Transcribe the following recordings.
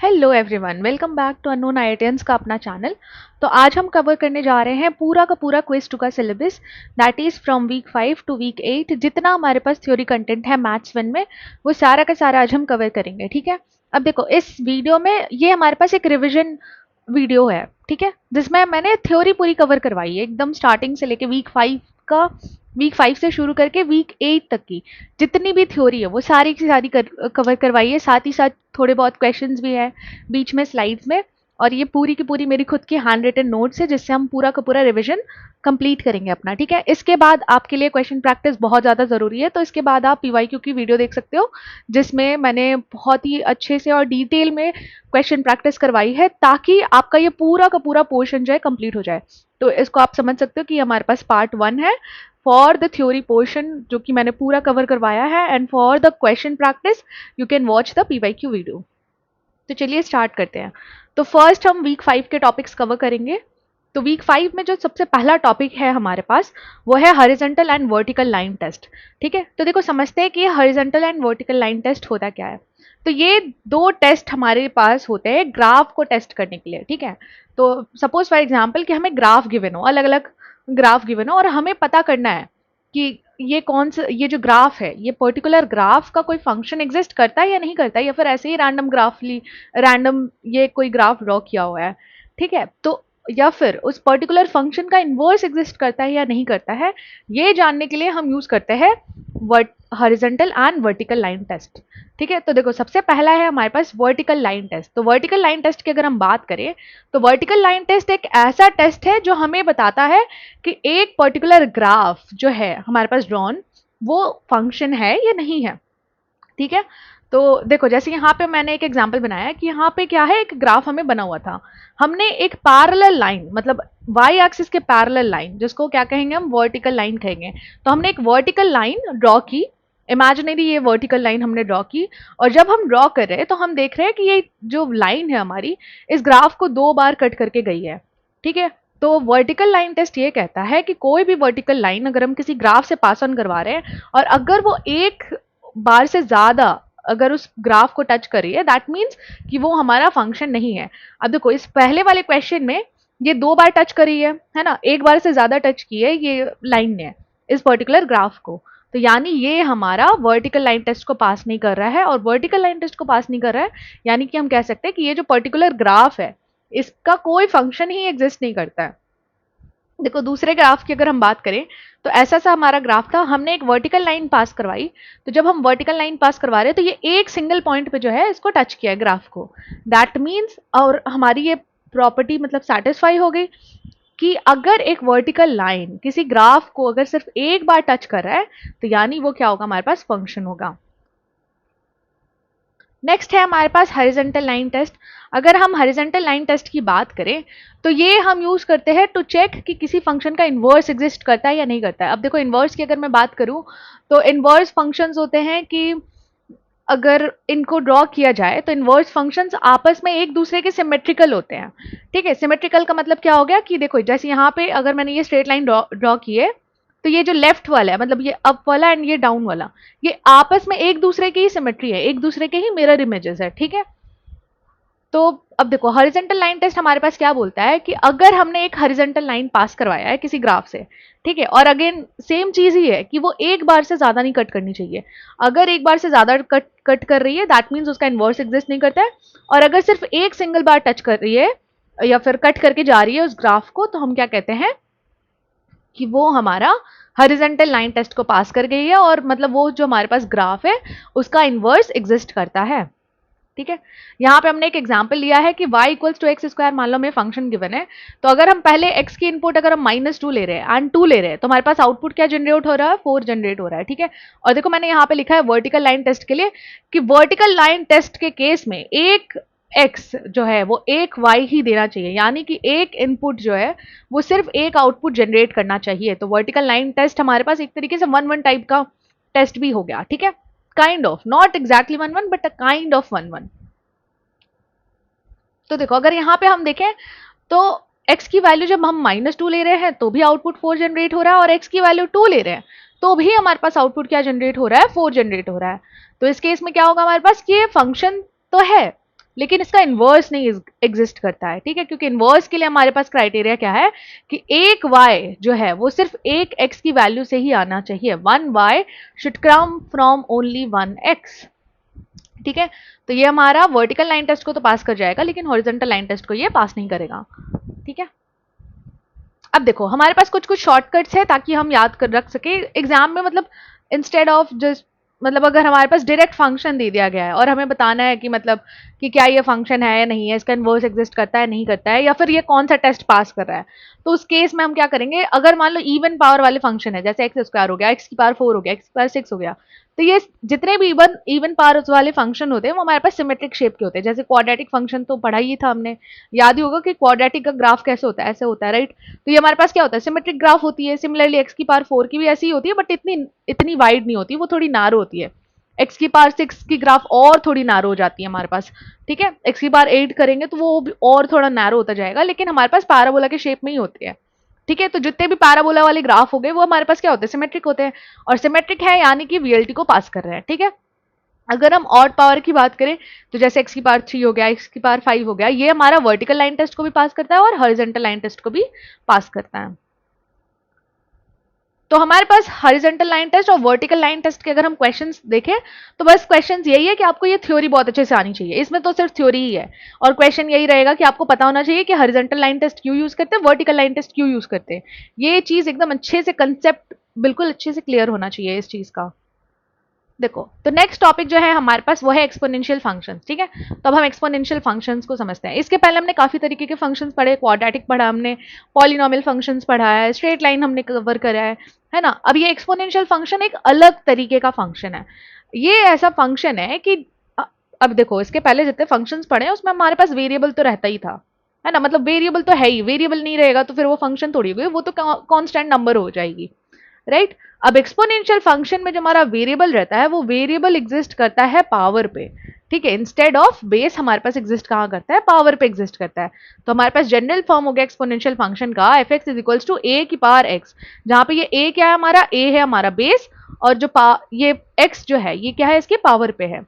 Hello everyone, welcome back to unknown IITians का अपना channel. तो आज हम कवर करने जा रहे हैं पूरा का पूरा क्विज 2 का syllabus, that is from week 5 to week 8। जितना हमारे पास थ्योरी कंटेंट है मैथ्स 1 में, वो सारा का सारा आज हम कवर करेंगे। ठीक है, अब देखो इस वीडियो में ये हमारे पास एक रिविजन वीडियो है, ठीक है, जिसमें मैंने थ्योरी पूरी कवर करवाई है एकदम स्टार्टिंग से लेके वीक 5 से शुरू करके वीक 8 तक की जितनी भी थ्योरी है वो सारी की सारी कवर करवाई है। साथ ही साथ थोड़े बहुत क्वेश्चंस भी है बीच में स्लाइड्स में, और ये पूरी की पूरी मेरी खुद की हैंड रिटन नोट्स है जिससे हम पूरा का पूरा रिविजन कंप्लीट करेंगे अपना। ठीक है, इसके बाद आपके लिए क्वेश्चन प्रैक्टिस बहुत ज़्यादा ज़रूरी है, तो इसके बाद आप पीवाईक्यू की वीडियो देख सकते हो जिसमें मैंने बहुत ही अच्छे से और डिटेल में क्वेश्चन प्रैक्टिस करवाई है ताकि आपका ये पूरा का पूरा पोर्शन जो है कंप्लीट हो जाए। तो इसको आप समझ सकते हो कि हमारे पास पार्ट 1 है फॉर द थ्योरी पोर्शन जो कि मैंने पूरा कवर करवाया है, and for the question practice you can watch the PYQ video. तो चलिए स्टार्ट करते हैं। तो फर्स्ट हम वीक 5 के टॉपिक्स कवर करेंगे। तो वीक 5 में जो सबसे पहला टॉपिक है हमारे पास वो है horizontal and vertical line test. ठीक है, तो देखो समझते हैं कि horizontal and vertical line test होता क्या है। तो ये दो टेस्ट हमारे पास होते हैं ग्राफ को टेस्ट करने के लिए। ठीक है, तो सपोज फॉर एग्जांपल कि हमें ग्राफ गिवन हो, अलग अलग ग्राफ गिवन हो, और हमें पता करना है कि ये जो ग्राफ है ये पर्टिकुलर ग्राफ का कोई फंक्शन एग्जिस्ट करता है या नहीं करता है, या फिर ऐसे ही रैंडम ये कोई ग्राफ ड्रॉ किया हुआ है। ठीक है, तो या फिर उस पर्टिकुलर फंक्शन का इन्वर्स एग्जिस्ट करता है या नहीं करता है, ये जानने के लिए हम यूज करते हैं horizontal and vertical line test. ठीक है, तो देखो सबसे पहला है हमारे पास वर्टिकल लाइन टेस्ट। तो वर्टिकल लाइन टेस्ट की अगर हम बात करें तो वर्टिकल लाइन टेस्ट एक ऐसा टेस्ट है जो हमें बताता है कि एक पर्टिकुलर ग्राफ जो है हमारे पास ड्रॉन वो फंक्शन है या नहीं है। ठीक है, तो देखो जैसे यहाँ पे मैंने एक एग्जांपल बनाया कि यहाँ पे क्या है, एक ग्राफ हमें बना हुआ था। हमने एक पैरेलल लाइन, मतलब वाई एक्सिस के पैरेलल लाइन, जिसको क्या कहेंगे हम वर्टिकल लाइन कहेंगे। तो हमने एक वर्टिकल लाइन ड्रॉ की, इमेजिनरी ये वर्टिकल लाइन हमने ड्रॉ की, और जब हम ड्रॉ कर रहे हैं तो हम देख रहे हैं कि ये जो लाइन है हमारी इस ग्राफ को 2 बार कट करके गई है। ठीक है, तो वर्टिकल लाइन टेस्ट ये कहता है कि कोई भी वर्टिकल लाइन अगर हम किसी ग्राफ से पास ऑन करवा रहे हैं और अगर वो एक बार से ज्यादा अगर उस ग्राफ को टच कर रही है, दैट मीन्स कि वो हमारा फंक्शन नहीं है। अब देखो इस पहले वाले क्वेश्चन में ये 2 बार टच करी है ना, एक बार से ज्यादा टच की है ये लाइन ने इस पर्टिकुलर ग्राफ को, तो यानी ये हमारा वर्टिकल लाइन टेस्ट को पास नहीं कर रहा है। और वर्टिकल लाइन टेस्ट को पास नहीं कर रहा है यानी कि हम कह सकते हैं कि ये जो पर्टिकुलर ग्राफ है इसका कोई फंक्शन ही एग्जिस्ट नहीं करता है। देखो दूसरे ग्राफ की अगर हम बात करें तो ऐसा सा हमारा ग्राफ था, हमने एक वर्टिकल लाइन पास करवाई। तो जब हम वर्टिकल लाइन पास करवा रहे हैं तो ये एक सिंगल पॉइंट पे जो है इसको टच किया है ग्राफ को, दैट मीन्स, और हमारी ये प्रॉपर्टी मतलब सेटिस्फाई हो गई कि अगर एक वर्टिकल लाइन किसी ग्राफ को अगर सिर्फ एक बार टच कर रहा है तो यानी वो क्या होगा, हमारे पास फंक्शन होगा। नेक्स्ट है हमारे पास हॉरिजॉन्टल लाइन टेस्ट। अगर हम हॉरिजॉन्टल लाइन टेस्ट की बात करें तो ये हम यूज करते हैं टू चेक कि किसी फंक्शन का इन्वर्स एग्जिस्ट करता है या नहीं करता है। अब देखो इन्वर्स की अगर मैं बात करूं तो इन्वर्स फंक्शंस होते हैं कि अगर इनको ड्रॉ किया जाए तो इन्वर्स फंक्शंस आपस में एक दूसरे के सिमेट्रिकल होते हैं। ठीक है, सिमेट्रिकल का मतलब क्या हो गया कि देखो जैसे यहाँ पे अगर मैंने ये स्ट्रेट लाइन ड्रॉ की है तो ये जो लेफ्ट वाला है, मतलब ये अप वाला एंड ये डाउन वाला, ये आपस में एक दूसरे की ही सिमेट्री है, एक दूसरे के ही मिरर इमेजेस है। ठीक है, तो अब देखो हॉरिजॉन्टल लाइन टेस्ट हमारे पास क्या बोलता है कि अगर हमने एक हॉरिजॉन्टल लाइन पास करवाया है किसी ग्राफ से, ठीक है, और अगेन सेम चीज ही है कि वो एक बार से ज्यादा नहीं कट करनी चाहिए। अगर एक बार से ज्यादा कट कर रही है दैट मीन्स उसका इन्वर्स एग्जिस्ट नहीं करता है, और अगर सिर्फ एक सिंगल बार टच कर रही है या फिर कट करके जा रही है उस ग्राफ को, तो हम क्या कहते हैं कि वो हमारा हॉरिजॉन्टल लाइन टेस्ट को पास कर गई है, और मतलब वो जो हमारे पास ग्राफ है उसका इन्वर्स एग्जिस्ट करता है। ठीक है, यहाँ पे हमने एक एग्जांपल लिया है कि y equals to x square, मान लो हमें फंक्शन गिवन है। तो अगर हम पहले x की इनपुट अगर हम -2 ले रहे हैं एंड 2 ले रहे हैं तो हमारे पास आउटपुट क्या जनरेट हो रहा है, 4 जनरेट हो रहा है। ठीक है, और देखो मैंने यहाँ पे लिखा है वर्टिकल लाइन टेस्ट के लिए कि वर्टिकल लाइन टेस्ट के केस में एक x जो है वो एक y ही देना चाहिए, यानी कि एक इनपुट जो है वो सिर्फ एक आउटपुट जनरेट करना चाहिए। तो वर्टिकल लाइन टेस्ट हमारे पास एक तरीके से 1-1 टाइप का टेस्ट भी हो गया। ठीक है, kind of, not exactly 1-1 but a kind of 1-1। तो देखो अगर यहाँ पे हम देखें तो x की वैल्यू जब हम -2 ले रहे हैं तो भी आउटपुट 4 जनरेट हो रहा है, और x की वैल्यू 2 ले रहे हैं तो भी हमारे पास आउटपुट क्या जनरेट हो रहा है, 4 जनरेट हो रहा है। तो इस केस में क्या होगा हमारे पास कि ये फंक्शन तो है लेकिन इसका इन्वर्स नहीं एग्जिस्ट करता है, ठीक है, क्योंकि इन्वर्स के लिए हमारे पास क्राइटेरिया क्या है कि एक y जो है वो सिर्फ एक x की वैल्यू से ही आना चाहिए, 1y should come from only 1x, ठीक है। तो ये हमारा वर्टिकल लाइन टेस्ट को तो पास कर जाएगा, लेकिन हॉरिजॉन्टल लाइन टेस्ट को ये पास नहीं करेगा, ठीक है। अब देखो हमारे पास कुछ कुछ शॉर्टकट्स है ताकि हम याद कर रख सके एग्जाम में, मतलब इंस्टेड ऑफ जस्ट, मतलब अगर हमारे पास डायरेक्ट फंक्शन दे दिया गया है और हमें बताना है कि मतलब कि क्या ये फंक्शन है या नहीं है, इसका इन्वर्स एग्जिस्ट करता है नहीं करता है, या फिर ये कौन सा टेस्ट पास कर रहा है, तो उस केस में हम क्या करेंगे, अगर मान लो इवन पावर वाले फंक्शन है, जैसे एक्स स्क्वायर हो गया, एक्स की पावर 4 हो गया, एक्स की पावर 6 हो गया, तो ये जितने भी इवन पावर वाले फंक्शन होते हैं वो हमारे पास सिमेट्रिक शेप के होते हैं। जैसे क्वाड्रेटिक फंक्शन तो पढ़ा ही था हमने, याद ही होगा कि क्वाड्रेटिक का ग्राफ कैसे होता है, ऐसे होता है, राइट। तो ये हमारे पास क्या होता है, सिमेट्रिक ग्राफ होती है। सिमिलरली एक्स की पावर 4 की भी ऐसी ही होती है, बट इतनी इतनी वाइड नहीं होती, वो थोड़ी नारो होती है। एक्स की पावर 6 की ग्राफ और थोड़ी नैरो हो जाती है हमारे पास, ठीक है। एक्स की पावर 8 करेंगे तो वो और थोड़ा नैरो होता जाएगा, लेकिन हमारे पास पैराबोला के शेप में ही होते हैं, ठीक है। तो जितने भी पैराबोला वाले ग्राफ हो गए वो हमारे पास क्या होते हैं, सिमेट्रिक होते हैं, और सिमेट्रिक है यानी कि वीएलटी को पास कर रहे हैं, ठीक है। अगर हम ऑड पावर की बात करें तो जैसे एक्स की पावर 3 हो गया, एक्स की पावर 5 हो गया, ये हमारा वर्टिकल लाइन टेस्ट को भी पास करता है और हॉरिजॉन्टल लाइन टेस्ट को भी पास करता है। तो हमारे पास हॉरिजॉन्टल लाइन टेस्ट और वर्टिकल लाइन टेस्ट के अगर हम क्वेश्चंस देखें तो बस क्वेश्चंस यही है कि आपको ये थ्योरी बहुत अच्छे से आनी चाहिए, इसमें तो सिर्फ थ्योरी ही है, और क्वेश्चन यही रहेगा कि आपको पता होना चाहिए कि हॉरिजॉन्टल लाइन टेस्ट क्यों यूज करते हैं, वर्टिकल लाइन टेस्ट क्यों यूज करते हैं। ये चीज एकदम अच्छे से, कंसेप्ट बिल्कुल अच्छे से क्लियर होना चाहिए इस चीज का। देखो तो नेक्स्ट टॉपिक जो है हमारे पास वो है एक्सपोनेंशियल फंक्शंस, ठीक है। तो अब हम एक्सपोनेंशियल फंक्शंस को समझते हैं। इसके पहले हमने काफी तरीके के फंक्शंस पढ़े, क्वाड्रेटिक पढ़ा हमने, पॉलिनोमियल फंक्शंस पढ़ा है, स्ट्रेट लाइन हमने कवर करा है ना। अब ये एक्सपोनेंशियल फंक्शन एक अलग तरीके का फंक्शन है। ये ऐसा फंक्शन है कि अब देखो इसके पहले जितने फंक्शंस पढ़े उसमें हमारे पास वेरिएबल तो रहता ही था, है ना, मतलब वेरिएबल तो है ही, वेरिएबल नहीं रहेगा तो फिर वो फंक्शन थोड़ी हुई, वो तो कांस्टेंट नंबर हो जाएगी, राइट। अब एक्सपोनेंशियल फंक्शन में जो हमारा वेरिएबल रहता है वो वेरिएबल एग्जिस्ट करता है पावर पे, ठीक है। इंस्टेड ऑफ बेस हमारे पास एग्जिस्ट कहाँ करता है, पावर पे एग्जिस्ट करता है। तो हमारे पास जनरल फॉर्म हो गया एक्सपोनेंशियल फंक्शन का, f x is equals to a की पावर एक्स, जहां पे ये ए क्या है, हमारा ए है हमारा बेस, और जो ये एक्स जो है ये क्या है, इसके पावर पे है।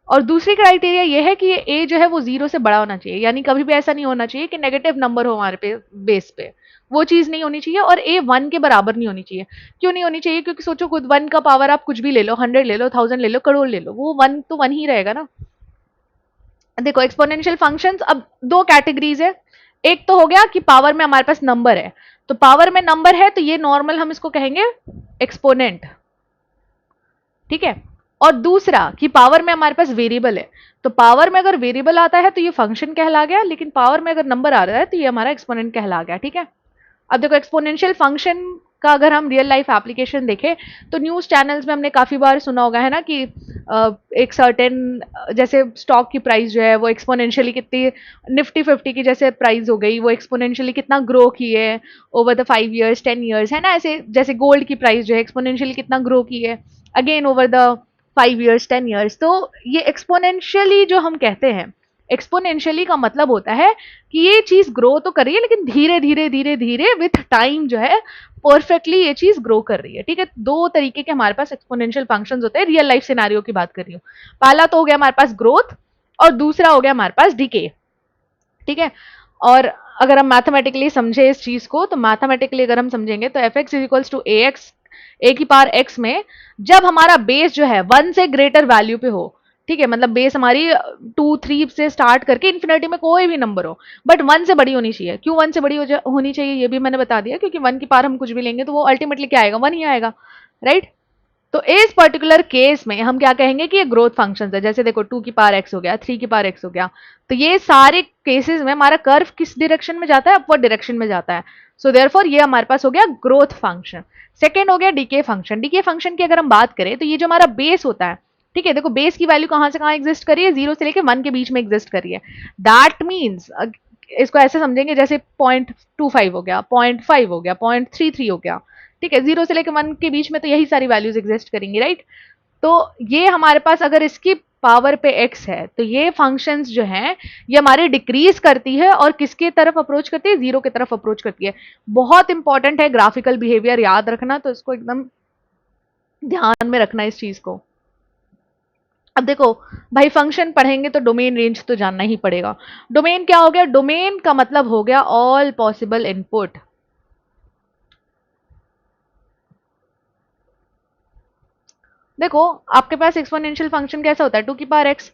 और दूसरी क्राइटेरिया ये है कि ये ए जो है वो 0 से बड़ा होना चाहिए, यानी कभी भी ऐसा नहीं होना चाहिए कि नेगेटिव नंबर हो हमारे पे बेस पे, वो चीज नहीं होनी चाहिए। और ए 1 के बराबर नहीं होनी चाहिए। क्यों नहीं होनी चाहिए, क्योंकि सोचो खुद 1 का पावर आप कुछ भी ले लो, 100 ले लो, 1000 ले लो, करोड़ ले लो, वो 1 तो 1 ही रहेगा ना। देखो एक्सपोनेंशियल फंक्शंस अब दो कैटेगरीज है। एक तो हो गया कि पावर में हमारे पास नंबर है, तो पावर में नंबर है तो ये नॉर्मल हम इसको कहेंगे एक्सपोनेंट, ठीक है। और दूसरा कि पावर में हमारे पास वेरिएबल है, तो पावर में अगर वेरिएबल आता है तो ये फंक्शन कहला गया, लेकिन पावर में अगर नंबर आ रहा है तो ये हमारा एक्सपोनेंट कहला गया, ठीक है। अब देखो एक्सपोनेंशियल फंक्शन का अगर हम रियल लाइफ एप्लीकेशन देखें तो न्यूज चैनल्स में हमने काफी बार सुना होगा, है ना, कि एक सर्टेन जैसे स्टॉक की प्राइस जो है वो एक्सपोनेंशियली कितनी, निफ्टी 50 की जैसे प्राइस हो गई वो एक्सपोनेंशियली कितना ग्रो की है ओवर द 5 ईयर्स 10 ईयर्स, है ना। ऐसे जैसे गोल्ड की प्राइस जो है एक्सपोनेंशियली कितना ग्रो की है again over the 5 years 10 years. तो ये एक्सपोनेंशियली जो हम कहते हैं, एक्सपोनेंशियली का मतलब होता है कि ये चीज ग्रो तो कर रही है लेकिन धीरे धीरे धीरे धीरे विथ टाइम जो है परफेक्टली ये चीज ग्रो कर रही है, ठीक है। दो तरीके के हमारे पास एक्सपोनेंशियल फंक्शंस होते हैं, रियल लाइफ सिनेरियो की बात कर रही हूँ। पहला तो हो गया हमारे पास ग्रोथ और दूसरा हो गया हमारे पास डिके, ठीक है। और अगर हम मैथमेटिकली समझे इस चीज को तो मैथमेटिकली अगर हम समझेंगे तो f x is equals to a x, a की पावर एक्स में जब हमारा बेस जो है 1 से ग्रेटर वैल्यू पे हो, ठीक है, मतलब बेस हमारी 2 3 से स्टार्ट करके इन्फिनिटी में कोई भी नंबर हो बट 1 से बड़ी होनी चाहिए। क्यों 1 से बड़ी होनी चाहिए ये भी मैंने बता दिया, क्योंकि 1 की पावर हम कुछ भी लेंगे तो वो अल्टीमेटली क्या आएगा, 1 ही आएगा, राइट। तो इस पर्टिकुलर केस में हम क्या कहेंगे कि ये ग्रोथ फंक्शन है। जैसे देखो 2 की पावर एक्स हो गया, 3 की पावर एक्स हो गया, तो ये सारे केसेस में हमारा कर्व किस डायरेक्शन में जाता है, अपवर्ड डायरेक्शन में जाता है। सो देयरफॉर ये हमारे पास हो गया ग्रोथ फंक्शन। सेकेंड हो गया डीके फंक्शन। डीके फंक्शन की अगर हम बात करें तो ये जो हमारा बेस होता है, ठीक है, देखो बेस की वैल्यू कहां से कहां एग्जिस्ट करी है, 0 से लेकर 1 के बीच में एग्जिस्ट करी है। दैट मीन्स इसको ऐसे समझेंगे जैसे 0.25 हो गया, 0.5 हो गया, 0.33 हो गया, ठीक है। 0 से लेकर 1 के बीच में तो यही सारी वैल्यूज एग्जिस्ट करेंगी, राइट। तो ये हमारे पास अगर इसकी पावर पे x है तो ये फंक्शंस जो हैं ये हमारे डिक्रीज करती है और किसके तरफ अप्रोच करती है, 0 की तरफ अप्रोच करती है। बहुत इंपॉर्टेंट है ग्राफिकल बिहेवियर याद रखना, तो इसको एकदम ध्यान में रखना इस चीज को। अब देखो भाई, फंक्शन पढ़ेंगे तो डोमेन रेंज तो जानना ही पड़ेगा। डोमेन क्या हो गया? डोमेन का मतलब हो गया ऑल पॉसिबल इनपुट। देखो आपके पास एक्सपोनेंशियल फंक्शन कैसा होता है? 2 की पावर x।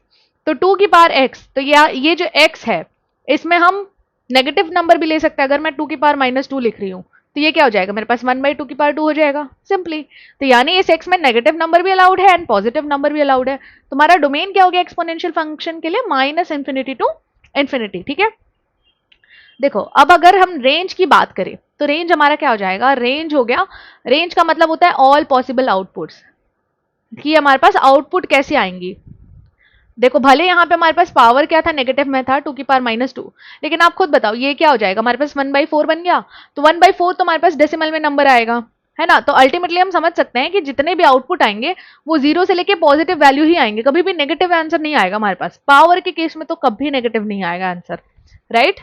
तो 2 की पावर x, तो ये जो x है, इसमें हम नेगेटिव नंबर भी ले सकते हैं। अगर मैं 2 की पावर -2 लिख रही हूँ तो ये क्या हो जाएगा? मेरे पास 1/2 की पावर 2 हो जाएगा सिंपली। तो यानी इस x में नेगेटिव नंबर भी अलाउड है एंड पॉजिटिव नंबर भी अलाउड है। तुम्हारा डोमेन क्या हो गया एक्सपोनेंशियल फंक्शन के लिए? -∞ टू ∞, ठीक है। देखो अब अगर हम रेंज की बात करें तो रेंज हमारा क्या हो जाएगा? रेंज हो गया, रेंज का मतलब होता है ऑल पॉसिबल आउटपुट्स, कि हमारे पास आउटपुट कैसे आएंगी। देखो भले यहाँ पे हमारे पास पावर क्या था? नेगेटिव में था, 2 की पावर -2, लेकिन आप खुद बताओ ये क्या हो जाएगा? हमारे पास 1/4 बन गया। तो 1/4 तो हमारे पास डेसिमल में नंबर आएगा, है ना। तो अल्टीमेटली हम समझ सकते हैं कि जितने भी आउटपुट आएंगे वो 0 से लेके पॉजिटिव वैल्यू ही आएंगे, कभी भी नेगेटिव आंसर नहीं आएगा हमारे पास। पावर के केस में तो कभी नेगेटिव नहीं आएगा आंसर, राइट।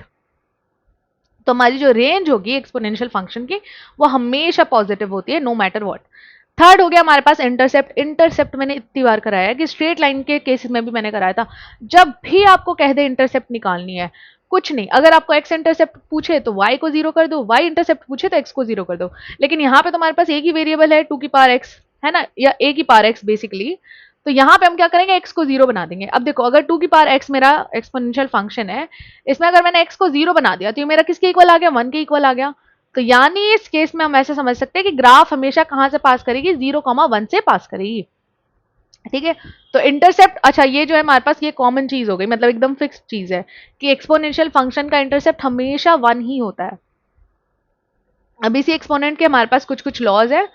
तो हमारी जो रेंज होगी एक्सपोनेंशियल फंक्शन की वो हमेशा पॉजिटिव होती है, नो मैटर व्हाट। थर्ड हो गया हमारे पास इंटरसेप्ट। इंटरसेप्ट मैंने इतनी बार कराया है कि स्ट्रेट लाइन के केसेस में भी मैंने कराया था। जब भी आपको कह दे इंटरसेप्ट निकालनी है, कुछ नहीं, अगर आपको एक्स इंटरसेप्ट पूछे तो वाई को 0 कर दो, वाई इंटरसेप्ट पूछे तो एक्स को 0 कर दो। लेकिन यहाँ पे तो हमारे पास एक ही वेरिएबल है 2 की पावर x, है ना, या a की पावर x बेसिकली। तो यहाँ पे हम क्या करेंगे? x को 0 बना देंगे। अब देखो अगर 2 की पावर x मेरा एक्सपोनेंशियल फंक्शन है, इसमें अगर मैंने x को 0 बना दिया तो ये मेरा किसके इक्वल आ गया? 1 के इक्वल आ गया। तो यानी इस केस में हम ऐसा समझ सकते हैं कि ग्राफ हमेशा कहां से पास करेगी? 0,1 से पास करेगी, ठीक है। तो इंटरसेप्ट, अच्छा ये जो है हमारे पास ये कॉमन चीज हो गई, मतलब एकदम फिक्स चीज है कि एक्सपोनेंशियल फंक्शन का इंटरसेप्ट हमेशा 1 ही होता है। अब इसी एक्सपोनेंट के हमारे पास कुछ कुछ लॉज है।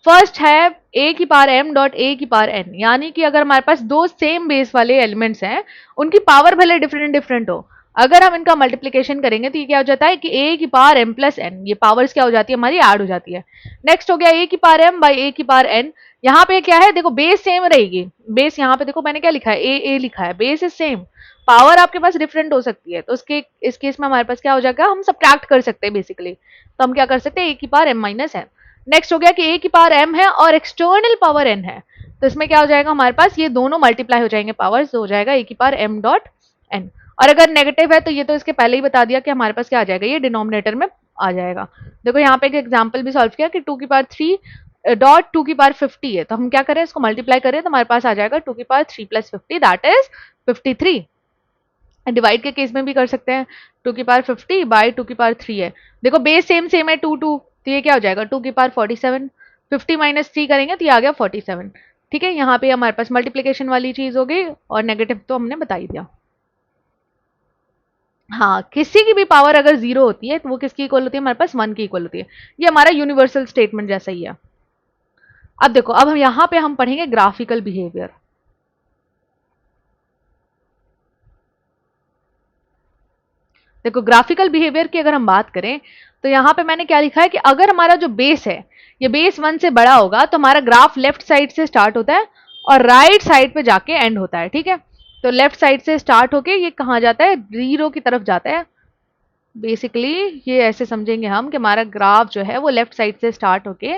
फर्स्ट है a⁴m.a⁴n, यानी कि अगर हमारे पास दो सेम बेस वाले एलिमेंट्स हैं, उनकी पावर भले डिफरेंट डिफरेंट हो, अगर हम इनका मल्टीप्लीकेशन करेंगे तो ये क्या हो जाता है कि a⁴m+n, ये पावर्स क्या हो जाती है? हमारी ऐड हो जाती है। नेक्स्ट हो गया a⁴m/a⁴n। यहाँ पे क्या है? देखो बेस सेम रहेगी, बेस यहाँ पे देखो मैंने क्या लिखा है? a लिखा है, बेस इज सेम, पावर आपके पास डिफरेंट हो सकती है। तो उसके इस केस में हमारे पास क्या हो जाएगा? हम सब्ट्रैक्ट कर सकते हैं बेसिकली। तो हम क्या कर सकते हैं? a⁴m-n। नेक्स्ट हो गया कि a⁴m है और एक्सटर्नल पावर n है, तो इसमें क्या हो जाएगा? हमारे पास ये दोनों मल्टीप्लाई हो जाएंगे पावर्स, तो हो जाएगा a⁴m.n। और अगर नेगेटिव है तो ये तो इसके पहले ही बता दिया कि हमारे पास क्या आ जाएगा? ये डिनोमिनेटर में आ जाएगा। देखो यहाँ पे एक एग्जाम्पल भी सॉल्व किया कि 2 की पावर 3 .2 की पावर 50 है, तो हम क्या करें? इसको मल्टीप्लाई करें तो हमारे पास आ जाएगा 2 की पावर 3 + 50, दैट इज 53। डिवाइड के केस में भी कर सकते हैं, 2 की पावर 50/2 की पावर 3 है। देखो बेस सेम सेम है 2 2, तो ये क्या हो जाएगा? 2 की पावर 47। 50 - 3 करेंगे तो ये आ गया 47, ठीक है। यहाँ पे हमारे पास मल्टीप्लीकेशन वाली चीज हो गई और नेगेटिव तो हमने बता ही दिया। हाँ, किसी की भी पावर अगर 0 होती है तो वो किसकी इक्वल होती है? हमारे पास 1 की इक्वल होती है। ये हमारा यूनिवर्सल स्टेटमेंट जैसा ही है। अब देखो अब हम यहाँ पे हम पढ़ेंगे ग्राफिकल बिहेवियर। देखो ग्राफिकल बिहेवियर की अगर हम बात करें तो यहाँ पे मैंने क्या लिखा है कि अगर हमारा जो बेस है ये बेस 1 से बड़ा होगा तो हमारा ग्राफ लेफ्ट साइड से स्टार्ट होता है और राइट साइड पे जाके एंड होता है, ठीक है। तो लेफ्ट साइड से स्टार्ट होके ये कहाँ जाता है? 0 की तरफ जाता है। बेसिकली ये ऐसे समझेंगे हम कि हमारा ग्राफ जो है वो लेफ्ट साइड से स्टार्ट होके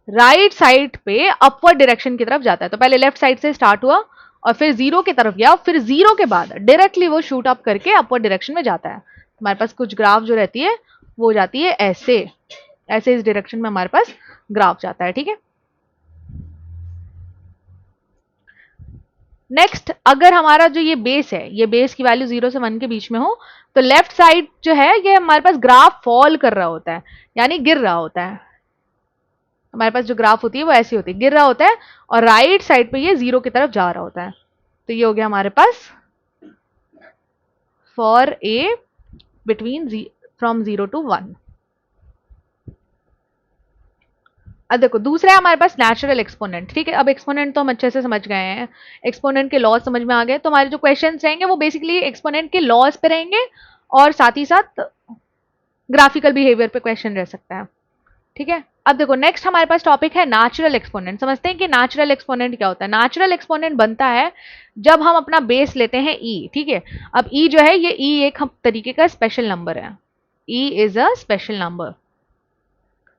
राइट साइड पे अपवर्ड डायरेक्शन की तरफ जाता है। तो पहले लेफ्ट साइड से स्टार्ट हुआ और फिर 0 की तरफ गया, फिर 0 के बाद डायरेक्टली वो शूट अप करके अपवर्ड डायरेक्शन में जाता है। हमारे पास कुछ ग्राफ जो रहती है वो जाती है ऐसे ऐसे, इस डायरेक्शन में हमारे पास ग्राफ जाता है, ठीक है। नेक्स्ट, अगर हमारा जो ये बेस है, ये बेस की वैल्यू 0 से 1 के बीच में हो तो लेफ्ट साइड जो है ये हमारे पास ग्राफ फॉल कर रहा होता है, यानी गिर रहा होता है। हमारे पास जो ग्राफ होती है वो ऐसी होती है, गिर रहा होता है और राइट साइड पे ये 0 की तरफ जा रहा होता है। तो ये हो गया हमारे पास for a between from 0 to 1। अब देखो दूसरा है हमारे पास नेचुरल एक्सपोनेंट, ठीक है। अब एक्सपोनेंट तो हम अच्छे से समझ गए हैं, एक्सपोनेंट के लॉज समझ में आ गए, तो हमारे जो क्वेश्चंस रहेंगे वो बेसिकली एक्सपोनेंट के लॉज पे रहेंगे और साथ ही साथ ग्राफिकल बिहेवियर पे क्वेश्चन रह सकता है, ठीक है। अब देखो नेक्स्ट हमारे पास टॉपिक है नेचुरल एक्सपोनेंट। समझते हैं कि नेचुरल एक्सपोनेंट क्या होता है। नेचुरल एक्सपोनेंट बनता है जब हम अपना बेस लेते हैं ई, ठीक है। अब ई जो है ये ई एक तरीके का स्पेशल नंबर है, E is a special number,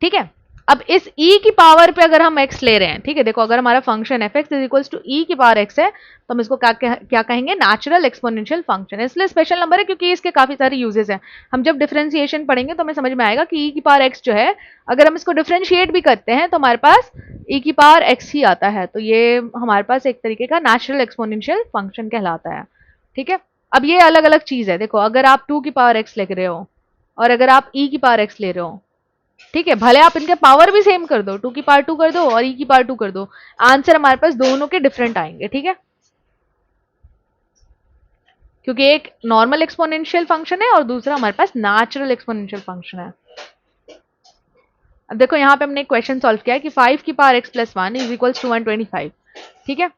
ठीक है। अब इस e की पावर पे अगर हम x ले रहे हैं, ठीक है, देखो अगर हमारा function f x is equals to e की पावर x है तो हम इसको क्या कहेंगे, नेचुरल एक्सपोनेंशियल फंक्शन। इसलिए स्पेशल नंबर है क्योंकि इसके काफी सारे यूजेस हैं। हम जब डिफरेंशिएशन पढ़ेंगे तो हमें समझ में आएगा कि e की पावर x जो है, अगर हम इसको डिफरेंशिएट भी करते हैं तो हमारे पास e की पावर x ही आता है। तो ये हमारे पास एक तरीके का नेचुरल एक्सपोनेंशियल फंक्शन कहलाता है, ठीक है। अब ये अलग अलग चीज है, देखो अगर आप 2 की पावर x लिख रहे हो और अगर आप e की पावर x ले रहे हो, ठीक है, भले आप इनके पावर भी सेम कर दो, 2 की पावर 2 कर दो और e की पावर 2 कर दो, आंसर हमारे पास दोनों के डिफरेंट आएंगे, ठीक है, क्योंकि एक नॉर्मल एक्सपोनेंशियल फंक्शन है और दूसरा हमारे पास नेचुरल एक्सपोनेंशियल फंक्शन है। अब देखो यहाँ पे हमने एक क्वेश्चन सॉल्व किया है कि 5 की power x plus 1 is equals to 125, ठीक है।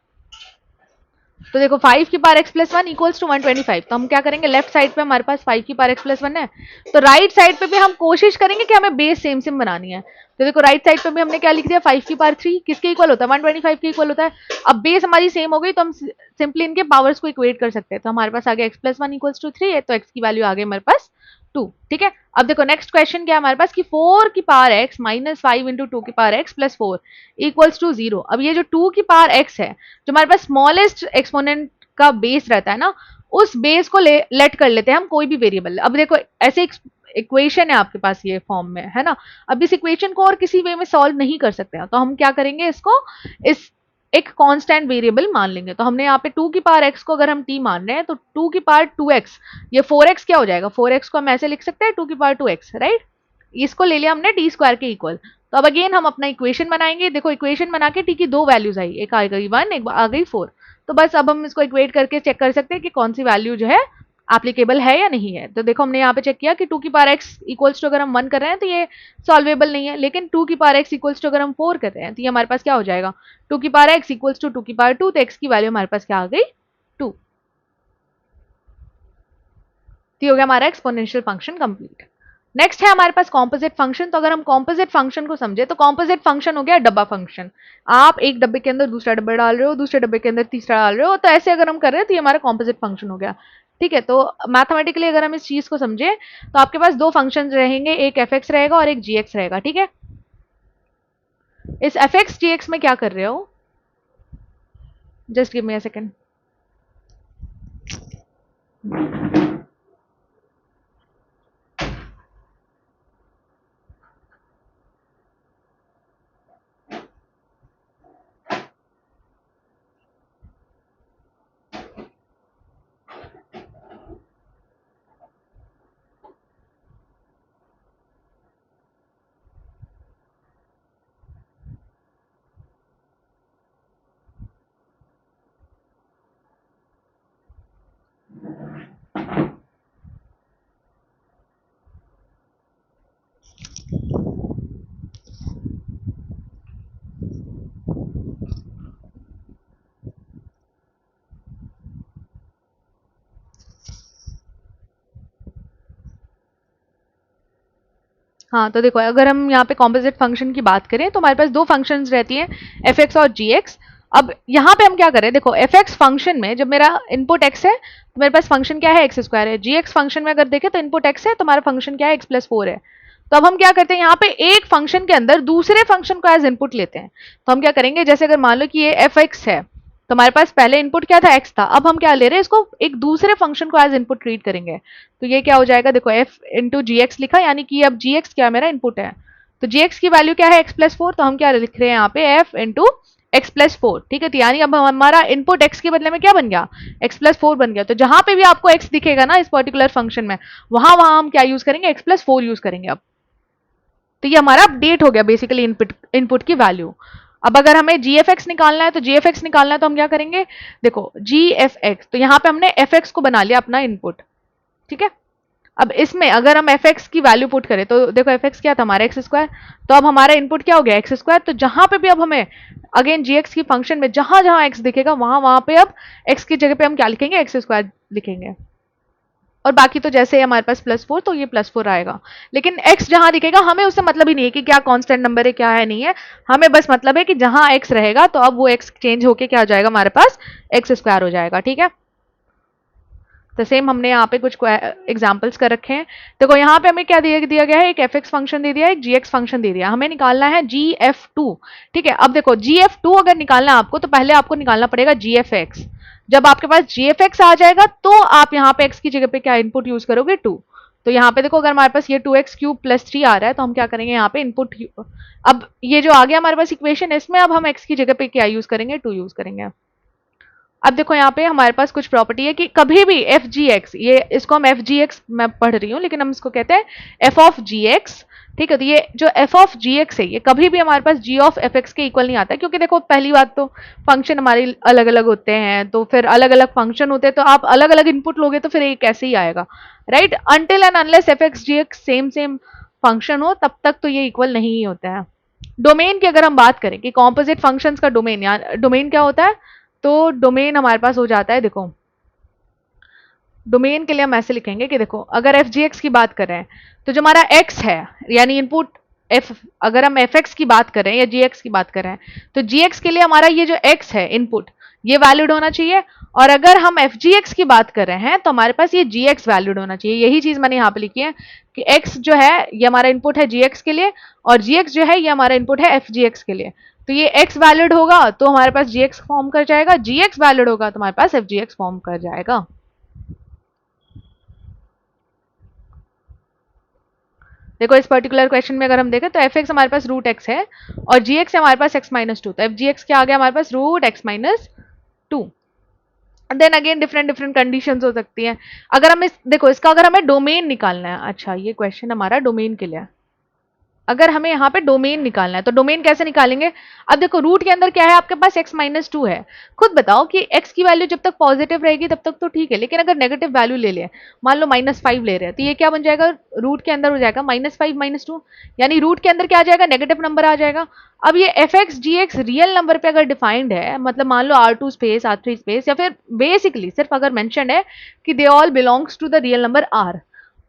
तो देखो 5 की power x plus 1 equals to 125, तो हम क्या करेंगे, लेफ्ट साइड पे हमारे पास 5 की पावर x प्लस 1 है, तो राइट साइड पे भी हम कोशिश करेंगे कि हमें बेस सेम सेम बनानी है। तो देखो राइट साइड पे भी हमने क्या लिख दिया, 5 की पावर 3 किसके इक्वल होता है, 125 के इक्वल होता है। अब बेस हमारी सेम हो गई तो हम सिंपली इनके पावर्स को इक्वेट कर सकते हैं। तो हमारे पास आ गया x प्लस 1 इक्वल्स टू 3 है, तो x की वैल्यू आ गई हमारे पास 2, ठीक है। अब देखो नेक्स्ट क्वेश्चन क्या है हमारे पास कि 4 की पावर x माइनस 5 इंटू 2 की power x plus 4 equals to 0। अब ये जो 2 की पावर x है, जो हमारे पास स्मॉलेस्ट एक्सपोनेंट का बेस रहता है ना, उस बेस को लेट कर लेते हैं हम कोई भी वेरिएबल। अब देखो ऐसे इक्वेशन है आपके पास ये फॉर्म में, है ना। अब इस इक्वेशन को और किसी वे में सॉल्व नहीं कर सकते हैं, तो हम क्या करेंगे, इसको इस एक कांस्टेंट वेरिएबल मान लेंगे। तो हमने यहाँ पे 2 की पावर x को अगर हम t मान रहे हैं तो 2 की पावर 2x, ये 4x क्या हो जाएगा, 4x को हम ऐसे लिख सकते हैं 2 की पावर 2x, राइट। इसको ले लिया हमने टी स्क्वायर के इक्वल। तो अब अगेन हम अपना इक्वेशन बनाएंगे। देखो इक्वेशन बना के टी की दो वैल्यूज आई, एक आ गई 1, एक आ गई 4। तो बस अब हम इसको इक्वेट करके चेक कर सकते हैं कि कौन सी वैल्यू जो है एप्लीकेबल है या नहीं है। तो देखो हमने यहाँ पे चेक किया कि 2 की पावर x इक्वल्स टू अगर हम 1 कर रहे हैं तो ये सॉल्वेबल नहीं है, लेकिन 2 की पावर x इक्वल्स टू अगर हम 4 कर रहे हैं तो ये हमारे पास क्या हो जाएगा, 2 की पावर x इक्वल्स टू 2 की पावर 2, तो x की वैल्यू हमारे पास क्या आ गई 2। तो हो गया हमारा एक्सपोनेंशियल फंक्शन कंप्लीट। नेक्स्ट है हमारे पास कॉम्पोजिट फंक्शन। तो अगर हम कॉम्पोजिट फंक्शन को समझे तो कॉम्पोजिट फंक्शन हो गया डब्बा फंक्शन। आप एक डब्बे के अंदर दूसरा डब्बा डाल रहे हो, दूसरे डब्बे के अंदर तीसरा डाल रहे हो, तो ऐसे अगर हम कर रहे हैं तो ये हमारा कॉम्पोजिट फंक्शन हो गया, ठीक है। तो मैथमेटिकली अगर हम इस चीज को समझे तो आपके पास दो फंक्शन रहेंगे, एक एफ एक्स रहेगा और एक जी एक्स रहेगा, ठीक है। इस एफ एक्स जी एक्स में क्या कर रहे हो, just give me a second. हाँ, तो देखो अगर हम यहाँ पे कॉम्पोजिट फंक्शन की बात करें तो हमारे पास दो फंक्शंस रहती हैं, एफ एक्स और जी एक्स। अब यहाँ पे हम क्या करें, देखो एफ एक्स फंक्शन में जब मेरा इनपुट एक्स है तो मेरे पास फंक्शन क्या है, एक्स स्क्वायर है। जी एक्स फंक्शन में अगर देखें तो इनपुट एक्स है तो हमारा फंक्शन क्या है, एक्स प्लस 4 है। तो अब हम क्या करते हैं, यहाँ पे एक फंक्शन के अंदर दूसरे फंक्शन को एज इनपुट लेते हैं। तो हम क्या करेंगे, जैसे अगर मान लो कि ये एफ एक्स है तो हमारे पास पहले इनपुट क्या था, एक्स था। अब हम क्या ले रहे हैं, इसको एक दूसरे फंक्शन को एज इनपुट ट्रीट करेंगे। तो ये क्या हो जाएगा, देखो एफ इंटू जी एक्स लिखा, यानी कि अब जी एक्स क्या मेरा इनपुट है। तो जी एक्स की वैल्यू क्या है, एक्स प्लस 4, तो हम क्या लिख रहे हैं यहाँ पे एफ इंटू एक्स प्लस 4, ठीक है। तो यानी अब हमारा इनपुट एक्स के बदले में क्या बन गया, एक्स प्लस 4 बन गया। तो जहां पे भी आपको एक्स दिखेगा ना इस पर्टिकुलर फंक्शन में, वहां वहां हम क्या यूज करेंगे, एक्स प्लस 4 यूज करेंगे अब। तो ये हमारा अपडेट हो गया बेसिकली इनपुट की वैल्यू। अब अगर हमें जी एफ एक्स निकालना है तो जी एफ एक्स निकालना है तो हम क्या करेंगे, देखो जी एफ एक्स, तो यहाँ पे हमने एफ एक्स को बना लिया अपना इनपुट, ठीक है। अब इसमें अगर हम एफ एक्स की वैल्यू पुट करें तो देखो एफ एक्स क्या था हमारा एक्स स्क्वायर, तो अब हमारा इनपुट क्या हो गया, एक्स स्क्वायर। तो जहां पे भी अब हमें अगेन जी एक्स की फंक्शन में जहां जहां एक्स दिखेगा वहां वहां पे अब एक्स की जगह पे हम क्या लिखेंगे, एक्स स्क्वायर लिखेंगे। और बाकी तो जैसे हमारे पास प्लस 4 तो ये प्लस 4 आएगा। लेकिन x जहां दिखेगा हमें उससे मतलब ही नहीं है कि क्या कांस्टेंट नंबर है क्या है नहीं है, हमें बस मतलब है कि जहां x रहेगा तो अब वो x चेंज होके क्या हो जाएगा, हमारे पास एक्स स्क्वायर हो जाएगा, ठीक है। तो सेम हमने यहाँ पे कुछ एग्जांपल्स कर रखे हैं। देखो यहाँ पे हमें क्या दिया गया है, एक एफ एक्स फंक्शन दे दिया है, एक जी एक्स फंक्शन दे दिया, हमें निकालना है जी एफ टू। ठीक है, अब देखो जी एफ टू अगर निकालना है आपको, तो पहले आपको निकालना पड़ेगा जी एफ एक्स। जब आपके पास जी एफ एक्स आ जाएगा तो आप यहाँ पे एक्स की जगह पे क्या इनपुट यूज करोगे, टू। तो यहाँ पे देखो अगर हमारे पास ये two x cube plus three आ रहा है, तो हम क्या करेंगे यहाँ पे इनपुट, अब ये जो आ गया हमारे पास इक्वेशन, इसमें अब हम एक्स की जगह पे क्या यूज करेंगे, टू यूज करेंगे। अब देखो यहाँ पे हमारे पास कुछ प्रॉपर्टी है कि कभी भी एफ जी एक्स, ये इसको हम एफ जी एक्स मैं पढ़ रही हूँ लेकिन हम इसको कहते हैं एफ ऑफ जी एक्स। ठीक है, तो ये जो एफ ऑफ जी एक्स है, ये कभी भी हमारे पास जी ऑफ एफ एक्स के इक्वल नहीं आता, क्योंकि देखो पहली बात तो फंक्शन हमारे अलग अलग होते हैं, तो फिर अलग अलग फंक्शन होते हैं, तो आप अलग अलग इनपुट लोगे तो फिर ये कैसे ही आएगा, right. Until and unless f x g x same same function हो, तब तक तो ये इक्वल नहीं ही होता है। डोमेन की अगर हम बात करें कि कॉम्पोजिट फंक्शंस का डोमेन, या डोमेन क्या होता है, तो डोमेन हमारे पास हो जाता है, देखो डोमेन के लिए हम ऐसे लिखेंगे कि देखो अगर एफ जी एक्स की बात कर रहे हैं, तो जो हमारा एक्स है यानी इनपुट एफ, अगर हम एफ एक्स की बात कर रहे हैं या जी एक्स की बात कर रहे हैं, तो जी एक्स के लिए हमारा ये जो एक्स है इनपुट, ये वैलिड होना चाहिए। और अगर हम एफ जी एक्स की बात कर रहे हैं, तो हमारे पास ये जी एक्स वैलिड होना चाहिए। यही चीज मैंने यहाँ पे लिखी है कि एक्स जो है ये हमारा इनपुट है जी एक्स के लिए, और जी एक्स जो है ये हमारा इनपुट है एफ जी एक्स के लिए। तो ये x वैलिड होगा तो हमारे पास gx फॉर्म कर जाएगा, gx वैलिड होगा तो हमारे पास fgx फॉर्म कर जाएगा। देखो इस पर्टिकुलर क्वेश्चन में अगर हम देखें तो एफ एक्स हमारे पास रूट एक्स है और जी एक्स हमारे पास एक्स माइनस टू, तो एफ जी एक्स क्या आ गया हमारे पास, root x minus two. Then again different different conditions हो सकती हैं। अगर हम इस देखो इसका अगर हमें डोमेन निकालना है, अच्छा ये क्वेश्चन हमारा डोमेन के लिए है, अगर हमें यहाँ पे डोमेन निकालना है तो डोमेन कैसे निकालेंगे। अब देखो रूट के अंदर क्या है आपके पास x माइनस टू है, खुद बताओ कि x की वैल्यू जब तक पॉजिटिव रहेगी तब तक तो ठीक है, लेकिन अगर नेगेटिव वैल्यू ले लें, मान लो माइनस फाइव ले रहे हैं, तो ये क्या बन जाएगा, रूट के अंदर हो जाएगा माइनस फाइव माइनस टू, यानी रूट के अंदर क्या आ जाएगा, नेगेटिव नंबर आ जाएगा। अब ये f x g x real number पे अगर डिफाइंड है, मतलब मान लो R two space R three space, या फिर बेसिकली सिर्फ अगर मेंशन है कि they all belongs to the real number R,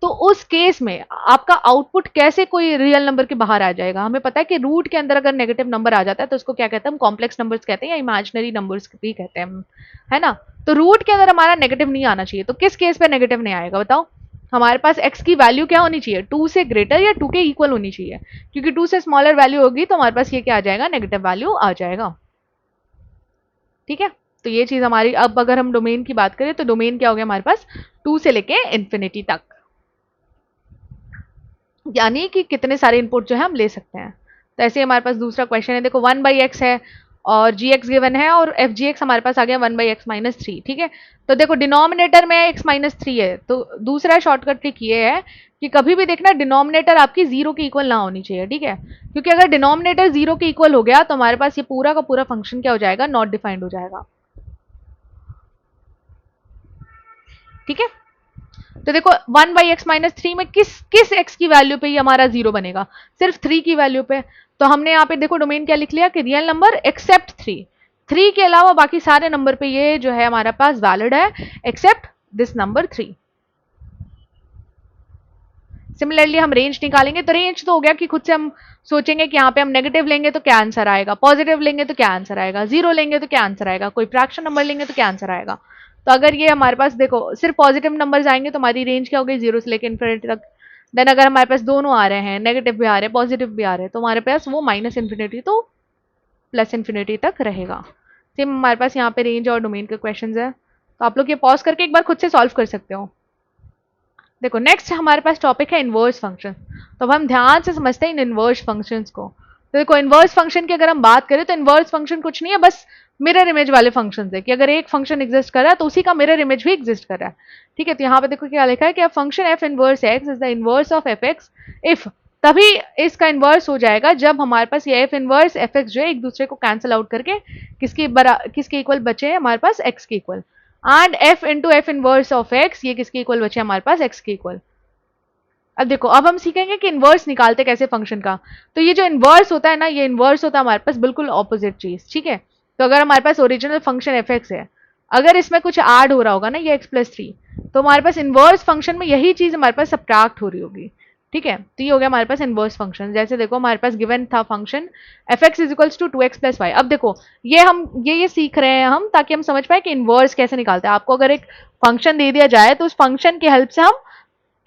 तो उस केस में आपका आउटपुट कैसे कोई रियल नंबर के बाहर आ जाएगा। हमें पता है कि रूट के अंदर अगर नेगेटिव नंबर आ जाता है तो उसको क्या कहते हैं, हम कॉम्प्लेक्स नंबर्स कहते हैं या इमेजिनरी नंबर्स भी कहते हैं, है ना। तो रूट के अंदर हमारा नेगेटिव नहीं आना चाहिए, तो किस केस पे नेगेटिव नहीं आएगा बताओ, हमारे पास x की वैल्यू क्या होनी चाहिए, 2 से ग्रेटर या 2 के इक्वल होनी चाहिए, क्योंकि 2 से स्मॉलर वैल्यू होगी तो हमारे पास ये क्या आ जाएगा, नेगेटिव वैल्यू आ जाएगा। ठीक है, तो ये चीज हमारी, अब अगर हम डोमेन की बात करें तो डोमेन क्या हो गया हमारे पास, 2 से लेके इन्फिनिटी तक, यानी कि कितने सारे इनपुट जो है हम ले सकते हैं। तो ऐसे हमारे पास दूसरा क्वेश्चन है, देखो वन बाई एक्स है और जी एक्स गिवन है और एफ जी एक्स हमारे पास आ गया one by x minus three. ठीक है, तो देखो डिनोमिनेटर में एक्स माइनस थ्री है, तो दूसरा शॉर्टकट ट्रिक ये है कि कभी भी देखना डिनोमिनेटर आपकी जीरो के इक्वल ना होनी चाहिए। ठीक है, क्योंकि अगर डिनोमिनेटर जीरो के इक्वल हो गया तो हमारे पास ये पूरा का पूरा फंक्शन क्या हो जाएगा, नॉट डिफाइंड हो जाएगा। ठीक है, तो देखो one by x minus three में किस किस एक्स की वैल्यू पे ये हमारा जीरो बनेगा, सिर्फ थ्री की वैल्यू पे। तो हमने यहाँ पे देखो डोमेन क्या लिख लिया कि real number except three, three के अलावा बाकी सारे नंबर पे ये जो है हमारे पास वैलिड है, except this number three. Similarly हम रेंज निकालेंगे, तो रेंज तो हो गया कि खुद से हम सोचेंगे कि यहाँ पे हम नेगेटिव लेंगे तो क्या आंसर आएगा, पॉजिटिव लेंगे तो क्या आंसर आएगा, जीरो लेंगे तो क्या आंसर आएगा, कोई फ्रैक्शन नंबर लेंगे तो क्या आंसर आएगा। तो अगर ये हमारे पास देखो सिर्फ पॉजिटिव नंबर्स आएंगे तो हमारी रेंज क्या हो गई, जीरो से लेकर इन्फिनिटी तक। देन अगर हमारे पास दोनों आ रहे हैं, नेगेटिव भी आ रहे हैं पॉजिटिव भी आ रहे हैं, तो हमारे पास वो माइनस इन्फिनिटी तो प्लस इन्फिनिटी तक रहेगा। सेम हमारे पास यहाँ पे रेंज और डोमेन के क्वेश्चन है, तो आप लोग ये पॉज करके एक बार खुद से सॉल्व कर सकते हो। देखो नेक्स्ट हमारे पास टॉपिक है इनवर्स फंक्शन, तो अब हम ध्यान से समझते हैं इन इनवर्स फंक्शंस को। तो देखो इनवर्स फंक्शन की अगर हम बात करें तो इनवर्स फंक्शन कुछ नहीं है, बस मिरर इमेज वाले फंक्शन है, कि अगर एक फंक्शन एग्जिस्ट कर रहा है तो उसी का मिरर इमेज भी एग्जिस्ट कर रहा है। ठीक है, तो यहाँ पे देखो क्या लिखा है कि function F inverse x is the inverse of F x if, तभी इसका इनवर्स हो जाएगा जब हमारे पास ये एफ इनवर्स एफ एक्स जो है एक दूसरे को कैंसिल आउट करके किसके इक्वल बचे हैं हमारे पास, एक्स के equal, and F into F inverse of x ये किसके इक्वल बचे हमारे पास, एक्स के इक्वल। अब देखो अब हम सीखेंगे कि इनवर्स निकालते कैसे फंक्शन का। तो ये जो इनवर्स होता है ना, ये इनवर्स होता है हमारे पास बिल्कुल ऑपोजिट चीज। ठीक है, तो अगर हमारे पास ओरिजिनल फंक्शन एफ एक्स है, अगर इसमें कुछ ऐड हो रहा होगा ना ये एक्स प्लस थ्री, तो हमारे पास इनवर्स फंक्शन में यही चीज हमारे पास सब्ट्रैक्ट हो रही होगी। ठीक है, तो ये हो गया हमारे पास इनवर्स फंक्शन। जैसे देखो हमारे पास गिवन था function f x is equals to 2x plus y. अब देखो ये हम ये सीख रहे हैं हम ताकि हम समझ पाए कि इनवर्स कैसे निकालते हैं। आपको अगर एक फंक्शन दे दिया जाए तो उस फंक्शन की हेल्प से हम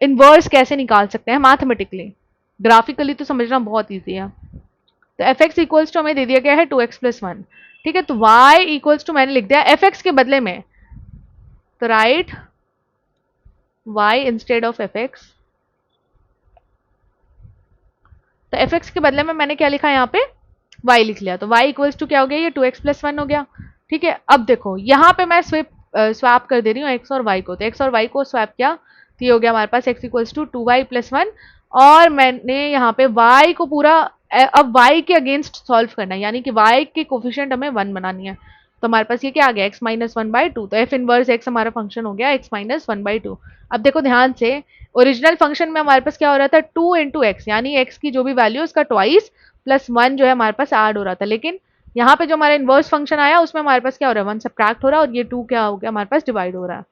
इनवर्स कैसे निकाल सकते हैं मैथमेटिकली, ग्राफिकली तो समझना बहुत ईजी है। तो एफ एक्स इक्वल्स टू हमें दे दिया गया है 2x प्लस 1, ठीक है। तो y इक्वल्स टू मैंने लिख दिया एफ एक्स के बदले में, तो right y instead of F X. तो एफ एक्स के बदले में मैंने क्या लिखा यहाँ पे y लिख लिया। तो y इक्वल्स टू क्या हो गया, ये 2x प्लस 1 हो गया, ठीक है। अब देखो यहाँ पे मैं स्वैप कर दे रही हूँ x और y को, तो x और y को स्वैप किया तो ये हो गया हमारे पास x equals to 2y plus 1। और मैंने यहाँ पे y को पूरा अब y के अगेंस्ट सॉल्व करना है, यानी कि y के कोफिशिएंट हमें 1 बनानी है। तो हमारे पास ये क्या आ गया x माइनस 1/2। तो f इनवर्स x हमारा फंक्शन हो गया x माइनस 1/2। अब देखो ध्यान से, ओरिजिनल फंक्शन में हमारे पास क्या हो रहा था 2 इंटू एक्स, यानी x की जो भी वैल्यू उसका ट्वाइस प्लस 1 जो है हमारे पास ऐड हो रहा था। लेकिन यहाँ पे जो हमारा इनवर्स फंक्शन आया उसमें हमारे पास क्या हो रहा है 1 सब्ट्रैक्ट हो रहा है और ये 2 क्या हो गया हमारे पास डिवाइड हो रहा है।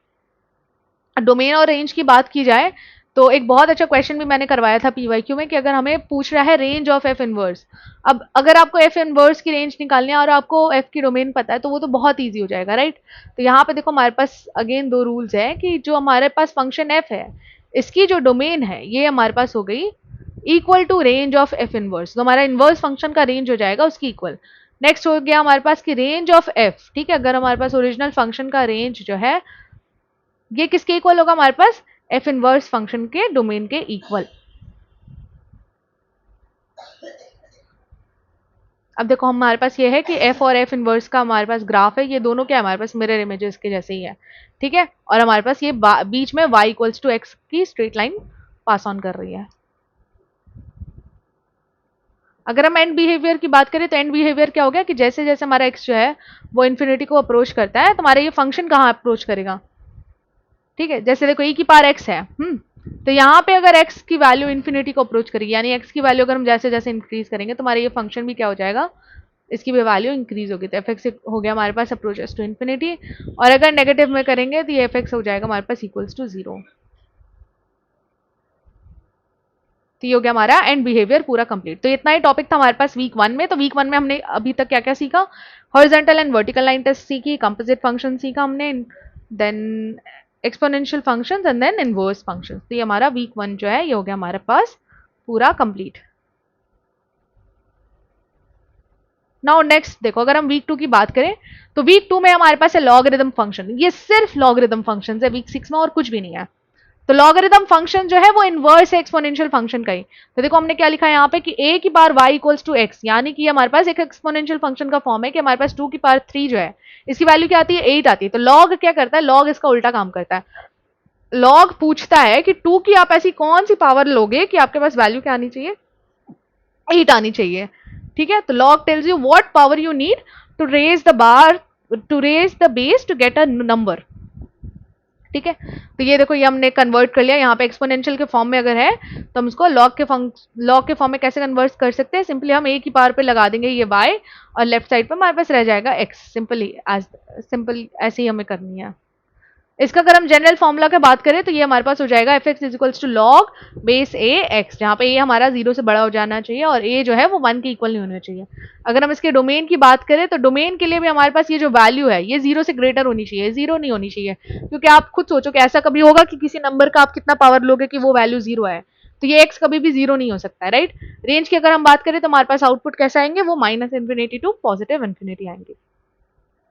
डोमेन और रेंज की बात की जाए तो एक बहुत अच्छा क्वेश्चन भी मैंने करवाया था पीवाईक्यू में कि अगर हमें पूछ रहा है रेंज ऑफ एफ इनवर्स, अब अगर आपको एफ इनवर्स की रेंज निकालनी है और आपको एफ की डोमेन पता है तो वो तो बहुत ईजी हो जाएगा, राइट। तो यहाँ पे देखो हमारे पास अगेन 2 रूल्स है कि जो हमारे पास फंक्शन एफ है इसकी जो डोमेन है ये हमारे पास हो गई equal to range of f inverse. तो हमारा इनवर्स फंक्शन का रेंज हो जाएगा उसकी इक्वल। नेक्स्ट हो गया हमारे पास की रेंज ऑफ एफ, ठीक है। अगर हमारे पास ओरिजिनल फंक्शन का रेंज जो है ये किसके इक्वल होगा हमारे पास एफ इनवर्स फंक्शन के डोमेन के इक्वल। अब देखो हमारे पास ये है कि एफ और एफ इनवर्स का हमारे पास ग्राफ है, ये दोनों क्या है हमारे पास मिरर इमेजेस के जैसे ही है, ठीक है। और हमारे पास ये बीच में y इक्वल्स टू एक्स की स्ट्रेट लाइन पास ऑन कर रही है। अगर हम एंड बिहेवियर की बात करें तो एंड बिहेवियर क्या हो गया कि जैसे जैसे हमारा x जो है वो इन्फिनिटी को अप्रोच करता है तो हमारा ये फंक्शन कहाँ अप्रोच करेगा, ठीक है। जैसे देखो e की पावर x है, तो यहाँ पे अगर x की वैल्यू इन्फिनिटी को अप्रोच करेगी, यानी x की वैल्यू अगर हम जैसे जैसे इंक्रीज करेंगे तो हमारा ये फंक्शन भी क्या हो जाएगा, इसकी भी वैल्यू इंक्रीज होगी। तो एफ एक्स हो गया हमारे पास अप्रोचेस टू इन्फिनिटी, और अगर नेगेटिव में करेंगे तो ये एफ एक्स हो जाएगा हमारे पास इक्वल्स टू 0। तो ये हो गया हमारा एंड बिहेवियर पूरा कंप्लीट। तो इतना ही टॉपिक था हमारे पास वीक 1 में। तो वीक 1 में हमने अभी तक क्या क्या सीखा, horizontal and vertical line test सीखी, कंपोजिट फंक्शन सीखा हमने, then exponential functions and then inverse functions. तो ये हमारा वीक 1 जो है ये हो गया हमारे पास पूरा कंप्लीट। नाउ नेक्स्ट देखो, अगर हम वीक 2 की बात करें तो वीक 2 में हमारे पास है लॉगरिदम फंक्शन। ये सिर्फ लॉगरिदम फंक्शन है वीक 6 में, और कुछ भी नहीं है। तो लॉगरिदम फंक्शन जो है वो इनवर्स है एक्सपोनेंशियल फंक्शन का ही। तो देखो हमने क्या लिखा है यहाँ पे कि a की power y equals to x, यानी कि हमारे पास एक एक्सपोनेंशियल फंक्शन का फॉर्म है कि हमारे पास 2 की पावर 3 जो है इसकी वैल्यू क्या आती है 8 आती है। तो लॉग क्या करता है, लॉग इसका उल्टा काम करता है। लॉग पूछता है कि 2 की आप ऐसी कौन सी पावर लोगे कि आपके पास वैल्यू क्या आनी चाहिए 8 आनी चाहिए, ठीक है। तो log tells you what power you need to raise the bar to raise the base to get a number, ठीक है। तो ये देखो ये हमने कन्वर्ट कर लिया, यहाँ पे एक्सपोनेंशियल के फॉर्म में अगर है तो हम इसको लॉग के फॉर्म में कैसे कन्वर्ट कर सकते हैं, सिंपली हम a की पावर पे लगा देंगे ये y और लेफ्ट साइड पे हमारे पास रह जाएगा x। सिंपल ऐसे ही हमें करनी है। इसका अगर हम जनरल फॉर्मूला की बात करें तो ये हमारे पास हो जाएगा f x is equals to log base a x, जहाँ पे ए हमारा 0 से बड़ा हो जाना चाहिए और ए जो है वो 1 के इक्वल नहीं होना चाहिए। अगर हम इसके डोमेन की बात करें तो डोमेन के लिए भी हमारे पास ये जो वैल्यू है ये 0 से ग्रेटर होनी चाहिए, 0 नहीं होनी चाहिए। क्योंकि आप खुद सोचो कि ऐसा कभी होगा कि किसी नंबर का आप कितना पावर लोगे कि वो वैल्यू 0 है, तो ये x कभी भी 0 नहीं हो सकता है, राइट। रेंज की अगर हम बात करें तो हमारे पास आउटपुट कैसे आएंगे, वो -∞ टू +∞ आएंगे।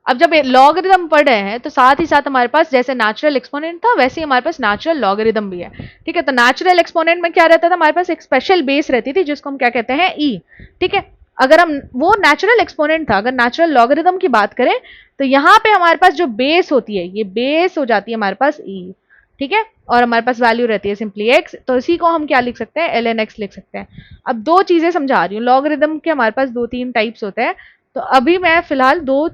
अब जब लॉगरिदम पढ़ रहे हैं तो साथ ही साथ हमारे पास जैसे नेचुरल एक्सपोनेंट था वैसे ही हमारे पास नेचुरल लॉगरिदम भी है, ठीक है। तो नेचुरल एक्सपोनेंट में क्या रहता था, हमारे पास एक स्पेशल बेस रहती थी जिसको हम क्या कहते हैं ई, ठीक है। अगर हम वो नेचुरल एक्सपोनेंट था, अगर नेचुरल लॉगरिदम की बात करें तो यहाँ पे हमारे पास जो बेस होती है ये बेस हो जाती है हमारे पास ई, ठीक है। और हमारे पास वैल्यू रहती है सिंपली एक्स, तो इसी को हम क्या लिख सकते हैं ln x लिख सकते हैं। अब दो चीजें समझा रही हूँ, लॉगरिदम के हमारे पास 2-3 टाइप्स होते हैं, तो अभी मैं फिलहाल 2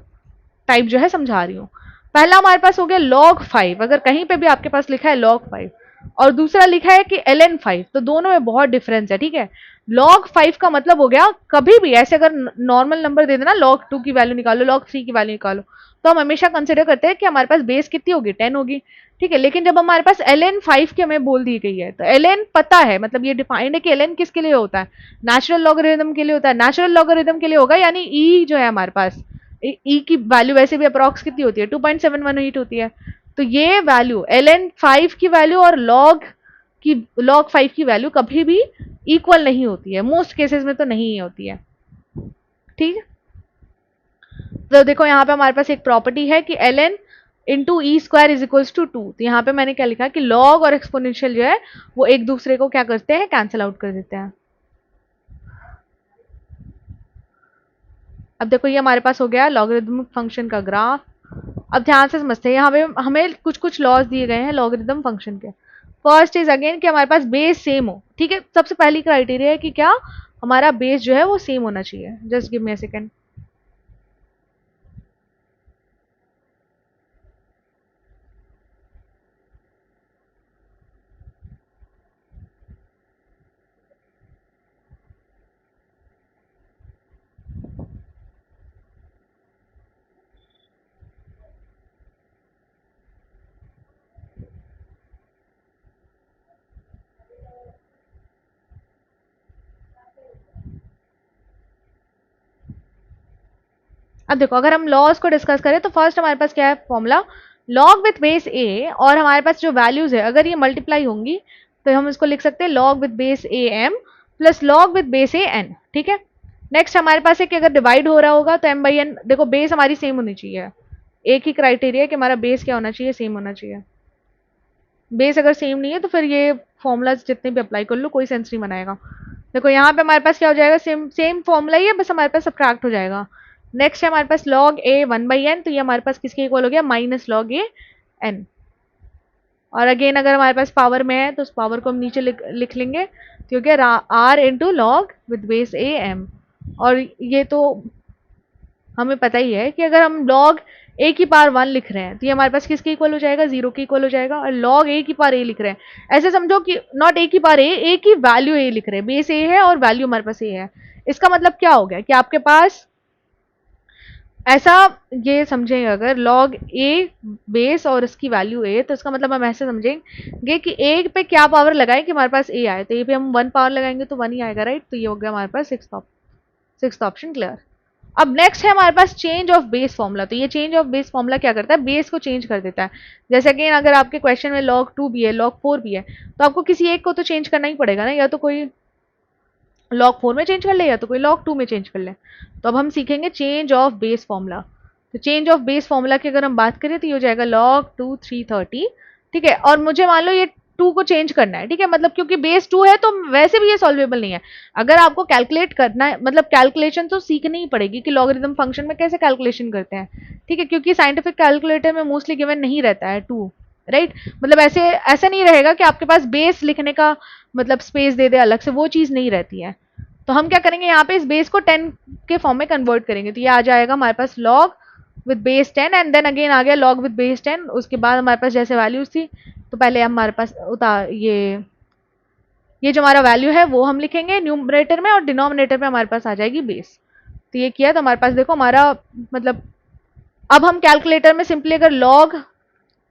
टाइप जो है समझा रही हूँ। पहला हमारे पास हो गया log 5, अगर कहीं पे भी आपके पास लिखा है log 5 और दूसरा लिखा है कि ln 5, तो दोनों में बहुत डिफरेंस है, ठीक है। log 5 का मतलब हो गया कभी भी ऐसे अगर नॉर्मल नंबर दे देना log 2 की वैल्यू निकालो, log 3 की वैल्यू निकालो, तो हम हमेशा कंसिडर करते हैं कि हमारे पास बेस कितनी होगी, 10 होगी, ठीक है। लेकिन जब हमारे पास ln 5 की हमें बोल दी गई है, तो ln पता है, मतलब ये डिफाइंड है कि ln किसके लिए होता है, नेचुरल लॉगरिथम के लिए होता है। नेचुरल लॉगरिथम के लिए होगा, यानी e जो है हमारे पास, ई की वैल्यू वैसे भी अप्रॉक्स कितनी होती है, 2.718 होती है। तो ये वैल्यू ln 5 की वैल्यू और log 5 की वैल्यू कभी भी इक्वल नहीं होती है, मोस्ट केसेस में तो नहीं होती है, ठीक है। तो देखो यहाँ पे हमारे पास एक प्रॉपर्टी है कि ln into e square is equals to 2। तो यहाँ पे मैंने क्या लिखा कि log और एक्सपोनेंशियल जो है वो एक दूसरे को क्या करते हैं, कैंसिल आउट कर देते हैं। अब देखो ये हमारे पास हो गया लॉगरिदमिक फंक्शन का ग्राफ। अब ध्यान से समझते हैं, यहाँ पे हमें कुछ कुछ लॉज दिए गए हैं लॉगरिदम फंक्शन के। फर्स्ट इज अगेन कि हमारे पास बेस सेम हो, ठीक है। सबसे पहली क्राइटेरिया है कि क्या हमारा बेस जो है वो सेम होना चाहिए। Just give me a second. अब देखो अगर हम लॉज को डिस्कस करें तो फर्स्ट हमारे पास क्या है फॉर्मूला, लॉग विथ बेस ए, और हमारे पास जो वैल्यूज है अगर ये मल्टीप्लाई होंगी तो हम इसको लिख सकते हैं log with base a m plus log with base a n, ठीक है। नेक्स्ट हमारे पास है कि अगर डिवाइड हो रहा होगा तो एम बाई एन, देखो बेस हमारी सेम होनी चाहिए, एक ही क्राइटेरिया कि हमारा बेस क्या होना चाहिए, सेम होना चाहिए। बेस अगर सेम नहीं है तो फिर ये फॉर्मूला जितने भी अप्लाई कर लो कोई सेंस नहीं बनाएगा। देखो यहाँ पे हमारे पास क्या हो जाएगा, सेम सेम फॉर्मूला ही है, बस हमारे पास सब्ट्रैक्ट हो जाएगा। नेक्स्ट है हमारे पास लॉग ए 1/n, तो ये हमारे पास किसके इक्वल हो गया, माइनस लॉग ए एन। और अगेन अगर हमारे पास पावर में है तो उस पावर को हम नीचे लिख लेंगे, तो हो गया r into log with base a m. और ये तो हमें पता ही है कि अगर हम लॉग ए की पावर 1 लिख रहे हैं तो ये हमारे पास किसके इक्वल हो जाएगा, 0 के इक्वल हो जाएगा। और लॉग ए की पावर ए लिख रहे हैं, ऐसे समझो कि नॉट ए की पावर ए की वैल्यू ए लिख रहे हैं, बेस ए है और वैल्यू हमारे पास ए है। इसका मतलब क्या हो गया कि आपके पास ऐसा, ये समझेंगे अगर लॉग ए बेस और इसकी वैल्यू ए, तो इसका मतलब हम ऐसे समझेंगे कि ए पे क्या पावर लगाएं कि हमारे पास ए आए, तो ए पे हम 1 पावर लगाएंगे तो 1 ही आएगा, राइट। तो ये हो गया हमारे पास सिक्स्थ ऑप्शन क्लियर। अब नेक्स्ट है हमारे पास चेंज ऑफ बेस फॉर्मूला। तो ये चेंज ऑफ बेस फॉर्मूला क्या करता है, बेस को चेंज कर देता है। जैसे कि अगर आपके क्वेश्चन में log 2 भी है log 4 भी है, तो आपको किसी एक को तो चेंज करना ही पड़ेगा ना, या तो कोई log 4 में चेंज कर ले या तो कोई log 2 में चेंज कर ले। तो अब हम सीखेंगे चेंज ऑफ बेस फॉर्मूला। तो चेंज ऑफ बेस फॉर्मूला की अगर हम बात करें तो ये हो जाएगा log 2 330, ठीक है। और मुझे मान लो ये 2 को चेंज करना है, ठीक है, मतलब क्योंकि बेस 2 है तो वैसे भी ये सॉल्वेबल नहीं है। अगर आपको कैलकुलेट करना है, मतलब कैलकुलेशन तो सीखनी ही पड़ेगी कि लॉगरिथम फंक्शन में कैसे कैलकुलेशन करते हैं, ठीक है, क्योंकि साइंटिफिक कैलकुलेटर में मोस्टली गिवन नहीं रहता है 2, राइट। मतलब ऐसे ऐसा नहीं रहेगा कि आपके पास बेस लिखने का मतलब स्पेस दे दे अलग से, वो चीज नहीं रहती है। तो हम क्या करेंगे, यहाँ पे इस बेस को 10 के फॉर्म में कन्वर्ट करेंगे, तो ये आ जाएगा हमारे पास log with base 10 and then again आ गया log विद बेस 10। उसके बाद हमारे पास जैसे वैल्यूज थी, तो पहले हमारे पास उतार ये जो हमारा वैल्यू है वो हम लिखेंगे न्यूमरेटर में, और डिनोमिनेटर में हमारे पास आ जाएगी बेस। तो ये किया तो हमारे पास देखो हमारा मतलब, अब हम कैलकुलेटर में सिंपली अगर log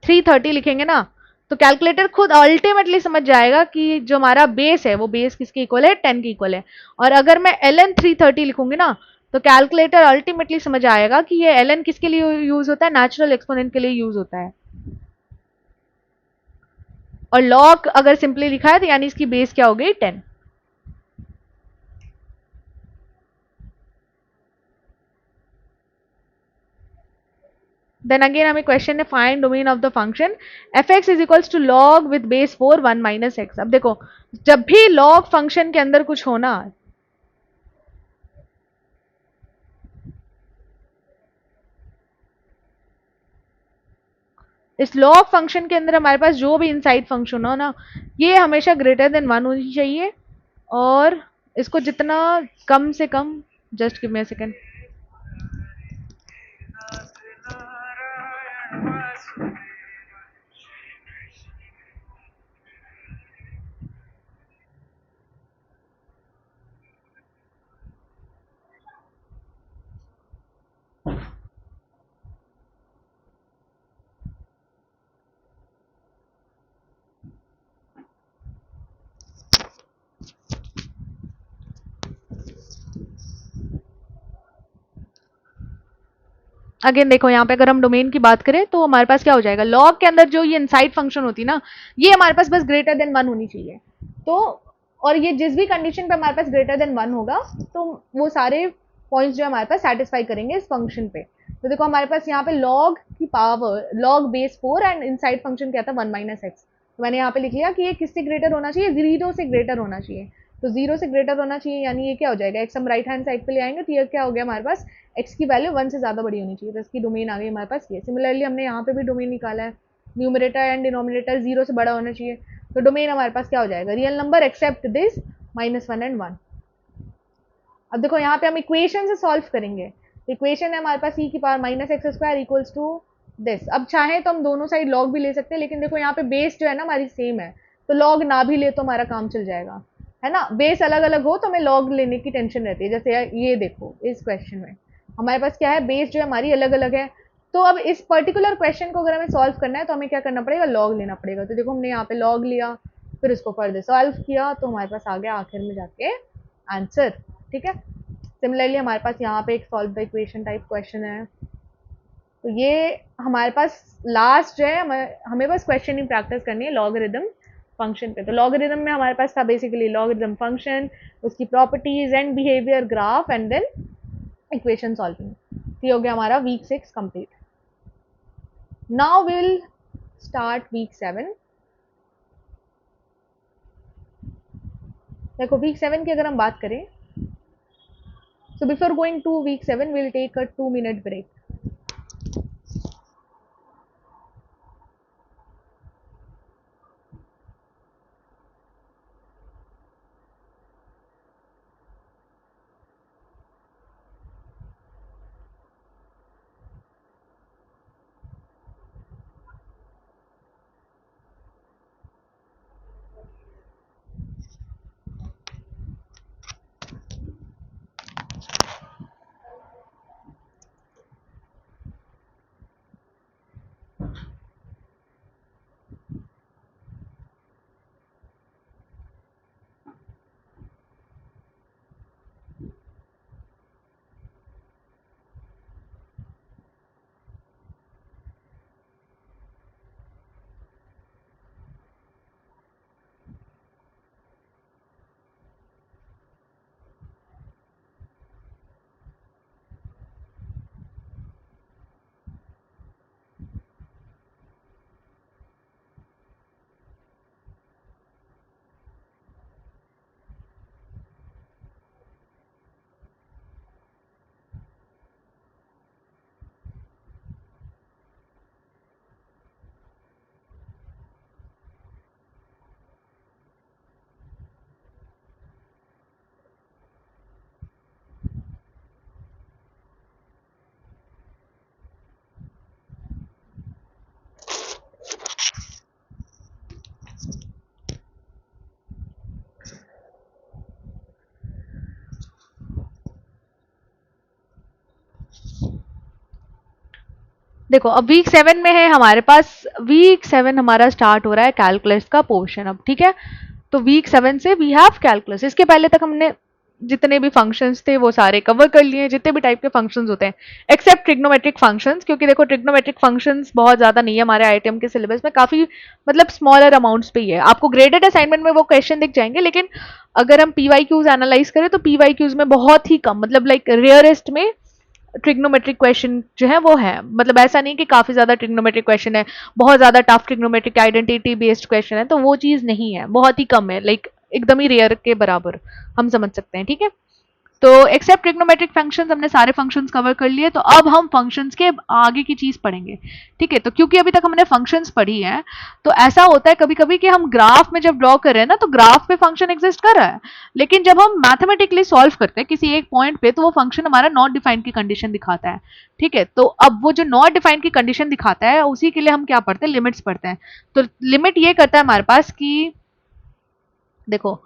330 लिखेंगे ना, तो कैलकुलेटर खुद अल्टीमेटली समझ जाएगा कि जो हमारा बेस है वो बेस किसके इक्वल है, 10 के इक्वल है। और अगर मैं ln 330 लिखूंगी ना, तो कैलकुलेटर अल्टीमेटली समझ आएगा कि ये ln किसके लिए यूज होता है, नेचुरल एक्सपोनेंट के लिए यूज होता है। और log अगर सिंपली लिखा है तो यानी इसकी बेस क्या हो गई, 10। देन अगेन हमें क्वेश्चन है find domain of the function f x is equals to log with base 4 1 minus x. अब देखो जब भी लॉग फंक्शन के अंदर कुछ होना, इस लॉग फंक्शन के अंदर हमारे पास जो भी इनसाइड फंक्शन हो ना, ये हमेशा ग्रेटर देन 1 होनी चाहिए। और इसको जितना कम से कम, just give me a second. Again देखो यहाँ पे अगर हम डोमेन की बात करें तो हमारे पास क्या हो जाएगा, लॉग के अंदर जो ये इनसाइड फंक्शन होती है ना, ये हमारे पास बस ग्रेटर देन 1 होनी चाहिए। तो और ये जिस भी कंडीशन पे हमारे पास ग्रेटर देन 1 होगा तो वो सारे पॉइंट्स जो हमारे पास सेटिस्फाई करेंगे इस फंक्शन पे। तो देखो हमारे पास यहाँ पे लॉग की power log base 4 and inside function क्या था 1 माइनस एक्स। तो मैंने यहाँ पे लिख लिया कि ये किससे ग्रेटर होना चाहिए, 0 से ग्रेटर होना चाहिए। तो 0 से ग्रेटर होना चाहिए यानी ये क्या हो जाएगा, एक्स हम राइट हैंड साइड पे ले आएंगे तो ये क्या हो गया हमारे पास, एक्स की वैल्यू 1 से ज़्यादा बड़ी होनी चाहिए, तो इसकी डोमेन आ गई हमारे पास ये। सिमिलरली हमने यहाँ पे भी डोमेन निकाला है, न्यूमरेटर एंड डिनोमिनेटर 0 से बड़ा होना चाहिए। तो डोमेन हमारे पास क्या हो जाएगा, real number except this -1 and 1। अब देखो यहाँ पे हम इक्वेशन से सॉल्व करेंगे। इक्वेशन है हमारे पास ई की power minus x square equals to this. अब चाहे तो हम दोनों साइड लॉग भी ले सकते हैं, लेकिन देखो यहाँ पे बेस जो है ना हमारी सेम है, तो लॉग ना भी ले तो हमारा काम चल जाएगा, है ना। बेस अलग अलग हो तो हमें लॉग लेने की टेंशन रहती है। जैसे ये देखो इस क्वेश्चन में हमारे पास क्या है, बेस जो है हमारी अलग अलग है। तो अब इस पर्टिकुलर क्वेश्चन को अगर हमें सॉल्व करना है तो हमें क्या करना पड़ेगा, लॉग लेना पड़ेगा। तो देखो हमने यहाँ पे लॉग लिया, फिर उसको फर्दर सॉल्व किया, तो हमारे पास आ गया आखिर में जाके आंसर। ठीक है। सिमिलरली हमारे पास यहाँ पे एक solve the equation type question है। तो ये हमारे पास लास्ट जो है हमें बस क्वेश्चन ही प्रैक्टिस करनी है लॉगरिदम फंक्शन पे। तो लॉगरिदम में हमारे पास था बेसिकली लॉगरिदम फंक्शन, उसकी properties and behaviour graph and then equation solving. ये हो गया हमारा week 6 complete. Now will start week 7। देखो वीक 7 की अगर हम बात करें, so before going to week 7 we'll take a 2-minute break. देखो अब वीक 7 में है हमारे पास, वीक 7 हमारा स्टार्ट हो रहा है कैलकुलस का पोर्शन अब। ठीक है, तो वीक 7 से वी हैव कैलकुलस। इसके पहले तक हमने जितने भी फंक्शंस थे वो सारे कवर कर लिए, जितने भी टाइप के फंक्शंस होते हैं एक्सेप्ट ट्रिग्नोमेट्रिक फंक्शंस, क्योंकि देखो ट्रिग्नोमेट्रिक फंक्शंस बहुत ज़्यादा नहीं है हमारे आईटीएम के सिलेबस में, काफ़ी मतलब स्मॉलर अमाउंट्स पे ही है। आपको ग्रेडेड असाइनमेंट में वो क्वेश्चन दिख जाएंगे, लेकिन अगर हम पीवाई क्यूज एनालाइज करें तो पीवाई क्यूज में बहुत ही कम, मतलब लाइक रेयरेस्ट में ट्रिग्नोमेट्रिक क्वेश्चन जो है वो है। मतलब ऐसा नहीं कि काफ़ी ज़्यादा ट्रिग्नोमेट्रिक क्वेश्चन है, बहुत ज़्यादा tough trigonometric identity based question है, तो वो चीज़ नहीं है, बहुत ही कम है, लाइक एकदम ही रेयर के बराबर हम समझ सकते हैं। ठीक है, तो एक्सेप्ट ट्रिग्नोमेट्रिक फंक्शंस हमने सारे फंक्शंस कवर कर लिए। तो अब हम फंक्शंस के आगे की चीज पढ़ेंगे। ठीक है, तो क्योंकि अभी तक हमने फंक्शंस पढ़ी है, तो ऐसा होता है कभी कभी कि हम ग्राफ में जब ड्रॉ कर रहे हैं ना, तो ग्राफ पे फंक्शन एग्जिस्ट कर रहा है, लेकिन जब हम मैथमेटिकली सॉल्व करते हैं किसी एक पॉइंट पे, तो वो फंक्शन हमारा नॉट डिफाइंड की कंडीशन दिखाता है। ठीक है, तो अब वो जो नॉट डिफाइंड की कंडीशन दिखाता है उसी के लिए हम क्या पढ़ते हैं, लिमिट्स पढ़ते हैं। तो लिमिट ये करता है हमारे पास कि देखो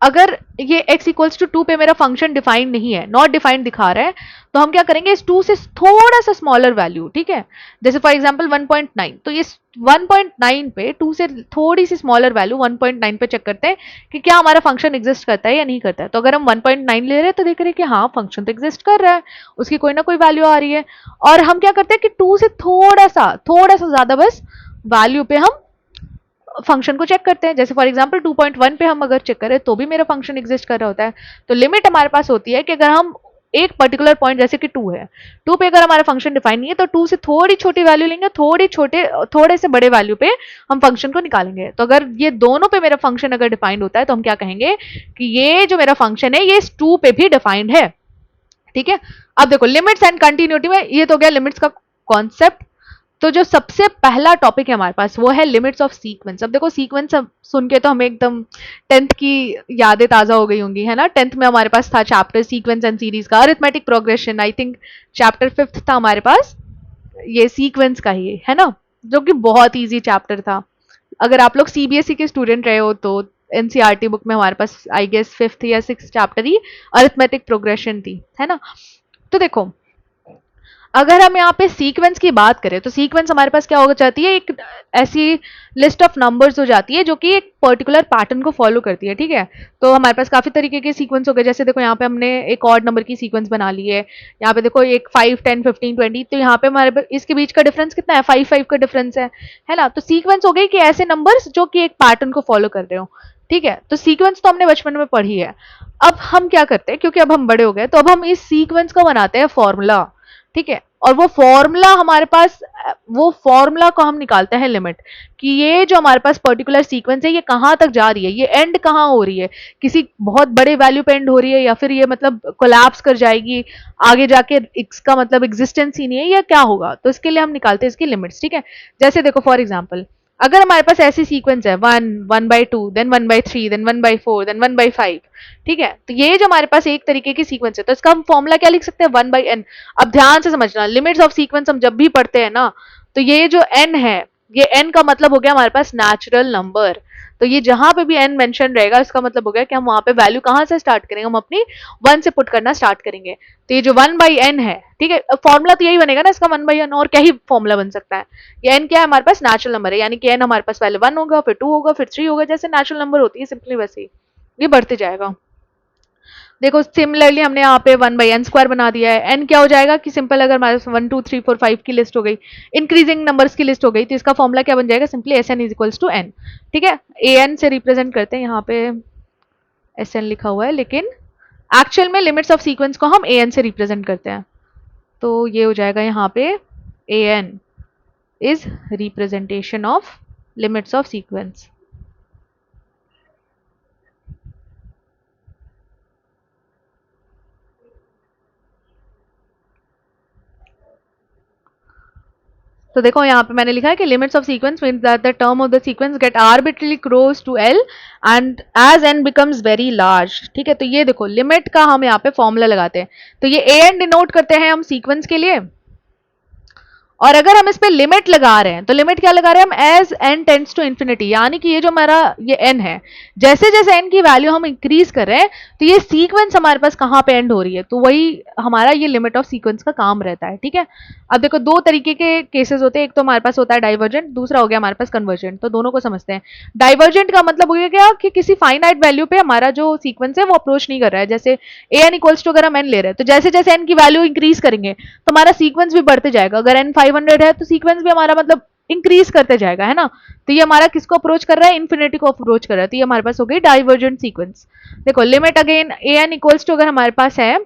अगर ये x इक्वल्स टू 2 पे मेरा फंक्शन डिफाइंड नहीं है, नॉट डिफाइंड दिखा रहा है, तो हम क्या करेंगे, इस 2 से थोड़ा सा स्मॉलर वैल्यू, ठीक है, जैसे फॉर एग्जांपल 1.9, तो इस 1.9 पे 2 से थोड़ी सी स्मॉलर वैल्यू 1.9 पे चेक करते हैं कि क्या हमारा फंक्शन एग्जिस्ट करता है या नहीं करता है। तो अगर हम 1.9 ले रहे हैं तो देख रहे हैं कि हाँ फंक्शन तो एग्जिस्ट कर रहा है, उसकी कोई ना कोई वैल्यू आ रही है। और हम क्या करते हैं कि 2 से थोड़ा सा ज्यादा बस वैल्यू पे हम फंक्शन को चेक करते हैं। जैसे फॉर एग्जांपल 2.1 पे हम अगर चेक करें तो भी मेरा फंक्शन एग्जिस्ट कर रहा होता है। तो लिमिट हमारे पास होती है कि अगर हम एक पर्टिकुलर पॉइंट, जैसे कि 2 है, 2 पे अगर हमारा फंक्शन डिफाइन नहीं है तो 2 से थोड़ी छोटी वैल्यू लेंगे, थोड़े से बड़े वैल्यू पे हम फंक्शन को निकालेंगे। तो अगर ये दोनों पे मेरा फंक्शन अगर डिफाइंड होता है तो हम क्या कहेंगे कि ये जो मेरा फंक्शन है ये इस 2 पे भी डिफाइंड है, ठीक है। अब देखो लिमिट्स एंड कंटिन्यूटी में ये तो गया लिमिट्स का कॉन्सेप्ट। तो जो सबसे पहला टॉपिक है हमारे पास वो है लिमिट्स ऑफ सीक्वेंस। अब देखो सीक्वेंस अब सुन के तो हमें एकदम 10th की यादें ताजा हो गई होंगी, है ना। 10th में हमारे पास था चैप्टर सीक्वेंस एंड सीरीज का, arithmetic progression, I think chapter 5th था हमारे पास ये सीक्वेंस का ही, है ना, जो कि बहुत ईजी चैप्टर था। अगर आप लोग सीबीएसई के स्टूडेंट रहे हो तो एनसीईआरटी बुक में हमारे पास आई गेस 5th या 6th चैप्टर ही अरिथमेटिक प्रोग्रेशन थी, है ना। तो देखो अगर हम यहाँ पे सीक्वेंस की बात करें तो सीक्वेंस हमारे पास क्या हो जाती है, एक ऐसी लिस्ट ऑफ नंबर्स हो जाती है जो कि एक पर्टिकुलर पैटर्न को फॉलो करती है, ठीक है। तो हमारे पास काफी तरीके के सीक्वेंस हो गए, जैसे देखो यहाँ पे हमने एक ऑड नंबर की सीक्वेंस बना ली है, यहाँ पे देखो एक 5, 10, 15, 20, तो यहाँ पे हमारे इसके बीच का डिफरेंस कितना है, 5 का डिफरेंस है ना। तो सीक्वेंस हो गई कि ऐसे नंबर्स जो कि एक पैटर्न को फॉलो कर रहे हो, ठीक है। तो सीक्वेंस तो हमने बचपन में पढ़ी है। अब हम क्या करते हैं, क्योंकि अब हम बड़े हो गए, तो अब हम इस सीक्वेंस को बनाते हैं फॉर्मूला, ठीक है। और वो फॉर्मूला हमारे पास, वो फॉर्मूला को हम निकालते हैं लिमिट, कि ये जो हमारे पास पर्टिकुलर सीक्वेंस है ये कहाँ तक जा रही है, ये एंड कहाँ हो रही है, किसी बहुत बड़े वैल्यू पे एंड हो रही है या फिर ये मतलब कोलैप्स कर जाएगी आगे जाके, इसका मतलब एग्जिस्टेंस ही नहीं है, या क्या होगा। तो इसके लिए हम निकालते हैं इसकी लिमिट्स, ठीक है। जैसे देखो फॉर एग्जाम्पल अगर हमारे पास ऐसी सीक्वेंस है 1, 1/2, देन 1/3, देन 1/4, देन 1/5, ठीक है। तो ये जो हमारे पास एक तरीके की सीक्वेंस है तो इसका हम फॉर्मूला क्या लिख सकते हैं, 1/n। अब ध्यान से समझना, लिमिट्स ऑफ सीक्वेंस हम जब भी पढ़ते हैं ना, तो ये जो n है, ये n का मतलब हो गया हमारे पास नेचुरल नंबर। तो ये जहां पे भी n मेंशन रहेगा इसका मतलब हो गया कि हम वहां पे वैल्यू कहां से स्टार्ट करेंगे, हम अपनी 1 से पुट करना स्टार्ट करेंगे। तो ये जो 1/n है, ठीक है, फॉर्मूला तो यही बनेगा ना इसका 1/n, और क्या ही फॉर्मूला बन सकता है। ये n क्या है, हमारे पास नेचुरल नंबर है, यानी कि n हमारे पास पहले 1 होगा, फिर 2 होगा, फिर 3 होगा, जैसे नेचुरल नंबर होती है सिंपली वैसे ही ये बढ़ते जाएगा। देखो सिमिलरली हमने यहाँ पे 1/n² बना दिया है। n क्या हो जाएगा कि सिंपल अगर हमारे 1, 2, 3, 4, 5 की लिस्ट हो गई, इंक्रीजिंग नंबर्स की लिस्ट हो गई, तो इसका फॉर्मूला क्या बन जाएगा, simply Sn is equals to n, ठीक है। an से रिप्रेजेंट करते हैं, यहाँ पे Sn लिखा हुआ है, लेकिन एक्चुअल में लिमिट्स ऑफ सीक्वेंस को हम an से रिप्रेजेंट करते हैं। तो ये हो जाएगा यहाँ पे an is representation of limits of sequence. तो देखो यहाँ पे मैंने लिखा है कि limits of sequence means that the term of the sequence get arbitrarily close to l and as n becomes very large, ठीक है। तो ये देखो लिमिट का हम यहाँ पे फॉर्मूला लगाते हैं, तो ये ए एन डिनोट करते हैं हम सीक्वेंस के लिए, और अगर हम इस पे लिमिट लगा रहे हैं तो लिमिट क्या लगा रहे हैं हम, as n tends to infinity, यानी कि ये जो हमारा ये n है, जैसे जैसे n की वैल्यू हम इंक्रीज कर रहे हैं तो ये सीक्वेंस हमारे पास कहाँ पे एंड हो रही है, तो वही हमारा ये लिमिट ऑफ सीक्वेंस का काम रहता है, ठीक है। अब देखो दो तरीके के केसेस होते हैं, एक तो हमारे पास होता है डाइवर्जेंट, दूसरा हो गया हमारे पास कन्वर्जेंट। तो दोनों को समझते हैं। डाइवर्जेंट का मतलब हो गया कि किसी फाइनाइट वैल्यू पे हमारा जो सीक्वेंस है वो अप्रोच नहीं कर रहा है, जैसे ए एन इक्वल्स टू अगर हम n ले रहे हैं तो जैसे जैसे n की वैल्यू इंक्रीज करेंगे तो हमारा सीक्वेंस भी बढ़ते जाएगा। अगर n 500 है तो सीक्वेंस भी हमारा मतलब इंक्रीज करते जाएगा, है ना। तो ये हमारा किसको अप्रोच कर रहा है, इन्फिनिटी को अप्रोच कर रहा है। तो ये हमारे पास हो गई डाइवर्जेंट सीक्वेंस। देखो limit again a n equals to अगर हमारे पास है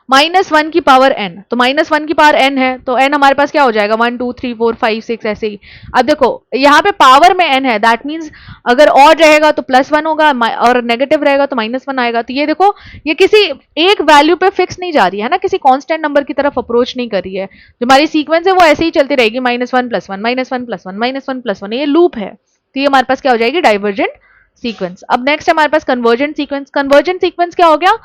-1 की पावर n, तो -1 की पावर n है तो n हमारे पास क्या हो जाएगा 1, 2, 3, 4, 5, 6 ऐसे ही। अब देखो यहाँ पे पावर में n है, दैट मीन्स अगर ऑड रहेगा तो +1 होगा और नेगेटिव रहेगा तो -1 आएगा। तो ये देखो ये किसी एक वैल्यू पे फिक्स नहीं जा रही है ना, किसी कांस्टेंट नंबर की तरफ अप्रोच नहीं कर रही है। जो हमारी सीक्वेंस है वो ऐसे ही चलती रहेगी, -1 + 1, -1 + 1, -1 + 1, ये लूप है। तो ये हमारे पास क्या हो जाएगी, डाइवर्जेंट सीक्वेंस। अब नेक्स्ट हमारे पास कन्वर्जेंट सीक्वेंस। कन्वर्जेंट सीक्वेंस क्या हो गया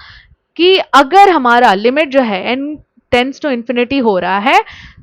कि अगर हमारा लिमिट जो है n टेंड्स टू इन्फिनिटी हो रहा है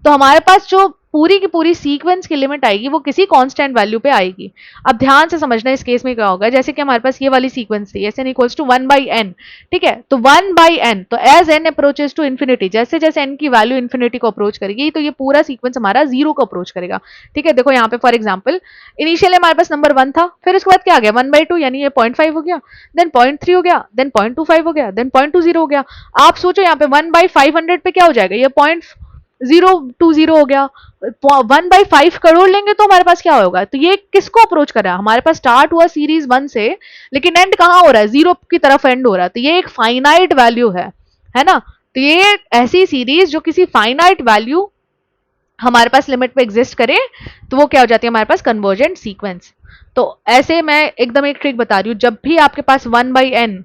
तो हमारे पास जो पूरी की पूरी सीक्वेंस की लिमिट आएगी वो किसी कांस्टेंट वैल्यू पे आएगी। अब ध्यान से समझना इस केस में क्या होगा, जैसे कि हमारे पास ये वाली सीक्वेंस थी S N equals to 1/n, ठीक है, तो 1/n, तो as n approaches to infinity, जैसे जैसे n की वैल्यू इन्फिनिटी को अप्रोच करेगी तो ये पूरा सीक्वेंस हमारा जीरो को अप्रोच करेगा। ठीक है, देखो यहाँ पे फॉर एग्जाम्पल इनिशियली हमारे पास नंबर 1 था, फिर उसके बाद क्या आ गया 1/2, यानी ये 0.5 हो गया, देन 0.3 हो गया, देन 0.25 हो गया, देन 0.20 हो गया। आप सोचो यहाँ पे 1/500 पे क्या हो जाएगा, ये 0.020 हो गया। 1/5 करोड़ लेंगे तो हमारे पास क्या होगा, तो ये किसको अप्रोच कर रहा है, हमारे पास स्टार्ट हुआ सीरीज 1 से, लेकिन एंड कहाँ हो रहा है, जीरो की तरफ एंड हो रहा है, तो ये एक फाइनाइट वैल्यू है ना। तो ये ऐसी सीरीज जो किसी फाइनाइट वैल्यू हमारे पास लिमिट पे एग्जिस्ट करे तो वो क्या हो जाती है हमारे पास कन्वर्जेंट सीक्वेंस। तो ऐसे मैं एकदम एक ट्रिक बता रही हूँ, जब भी आपके पास 1/n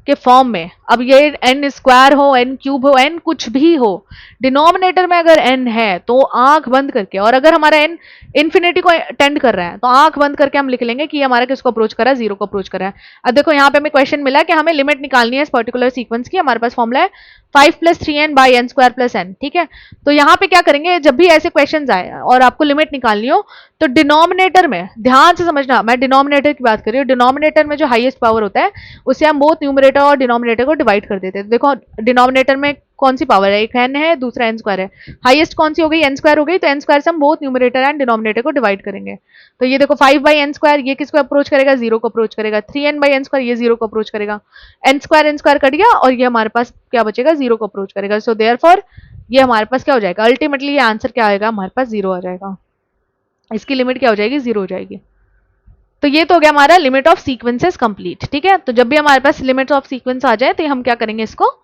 के फॉर्म में, अब ये n स्क्वायर हो, n क्यूब हो, n कुछ भी हो, डिनोमिनेटर में अगर n है तो आंख बंद करके, और अगर हमारा n इन्फिनिटी को टेंड कर रहा है तो आंख बंद करके हम लिख लेंगे कि ये हमारा किसको अप्रोच कर रहा है, जीरो को अप्रोच कर रहा है। अब देखो यहाँ पे हमें क्वेश्चन मिला कि हमें लिमिट निकालनी है इस पर्टिकुलर सीक्वेंस की, हमारे पास फॉर्मूला है 5 + 3n / n² + n, ठीक है। तो यहाँ पे क्या करेंगे, जब भी ऐसे क्वेश्चन आए और आपको लिमिट निकालनी हो तो डिनोमिनेटर में, ध्यान से समझना मैं डिनोमिनेटर की बात कर रही हूँ, डिनोमिनेटर में जो हाईएस्ट पावर होता है उससे हम बोथ न्यूमरेटर और डिनोमिनेटर को डिवाइड कर देते हैं। देखो डिनोमिनेटर में कौन सी पावर है, एक n है, दूसरा n² है, हाईएस्ट कौन सी हो गई, n² हो गई, तो n² से हम बोथ न्यूमरेटर एंड डिनोमिनेटर को डिवाइड करेंगे। तो ये देखो 5/n², ये किसको अप्रोच करेगा, जीरो को अप्रोच करेगा, 3n/n², ये जीरो को अप्रोच करेगा, n² कट गया और ये हमारे पास क्या बचेगा, जीरो को अप्रोच करेगा। सो देयरफॉर ये हमारे पास क्या हो जाएगा, अल्टीमेटली ये आंसर क्या आएगा, हमारे पास जीरो आ जाएगा, इसकी लिमिट क्या हो जाएगी, जीरो हो जाएगी। तो ये तो हो गया हमारा लिमिट ऑफ सीक्वेंसेस कंप्लीट। ठीक है, तो जब भी हमारे पास लिमिट ऑफ सीक्वेंस आ जाए तो हम क्या करेंगे, इसको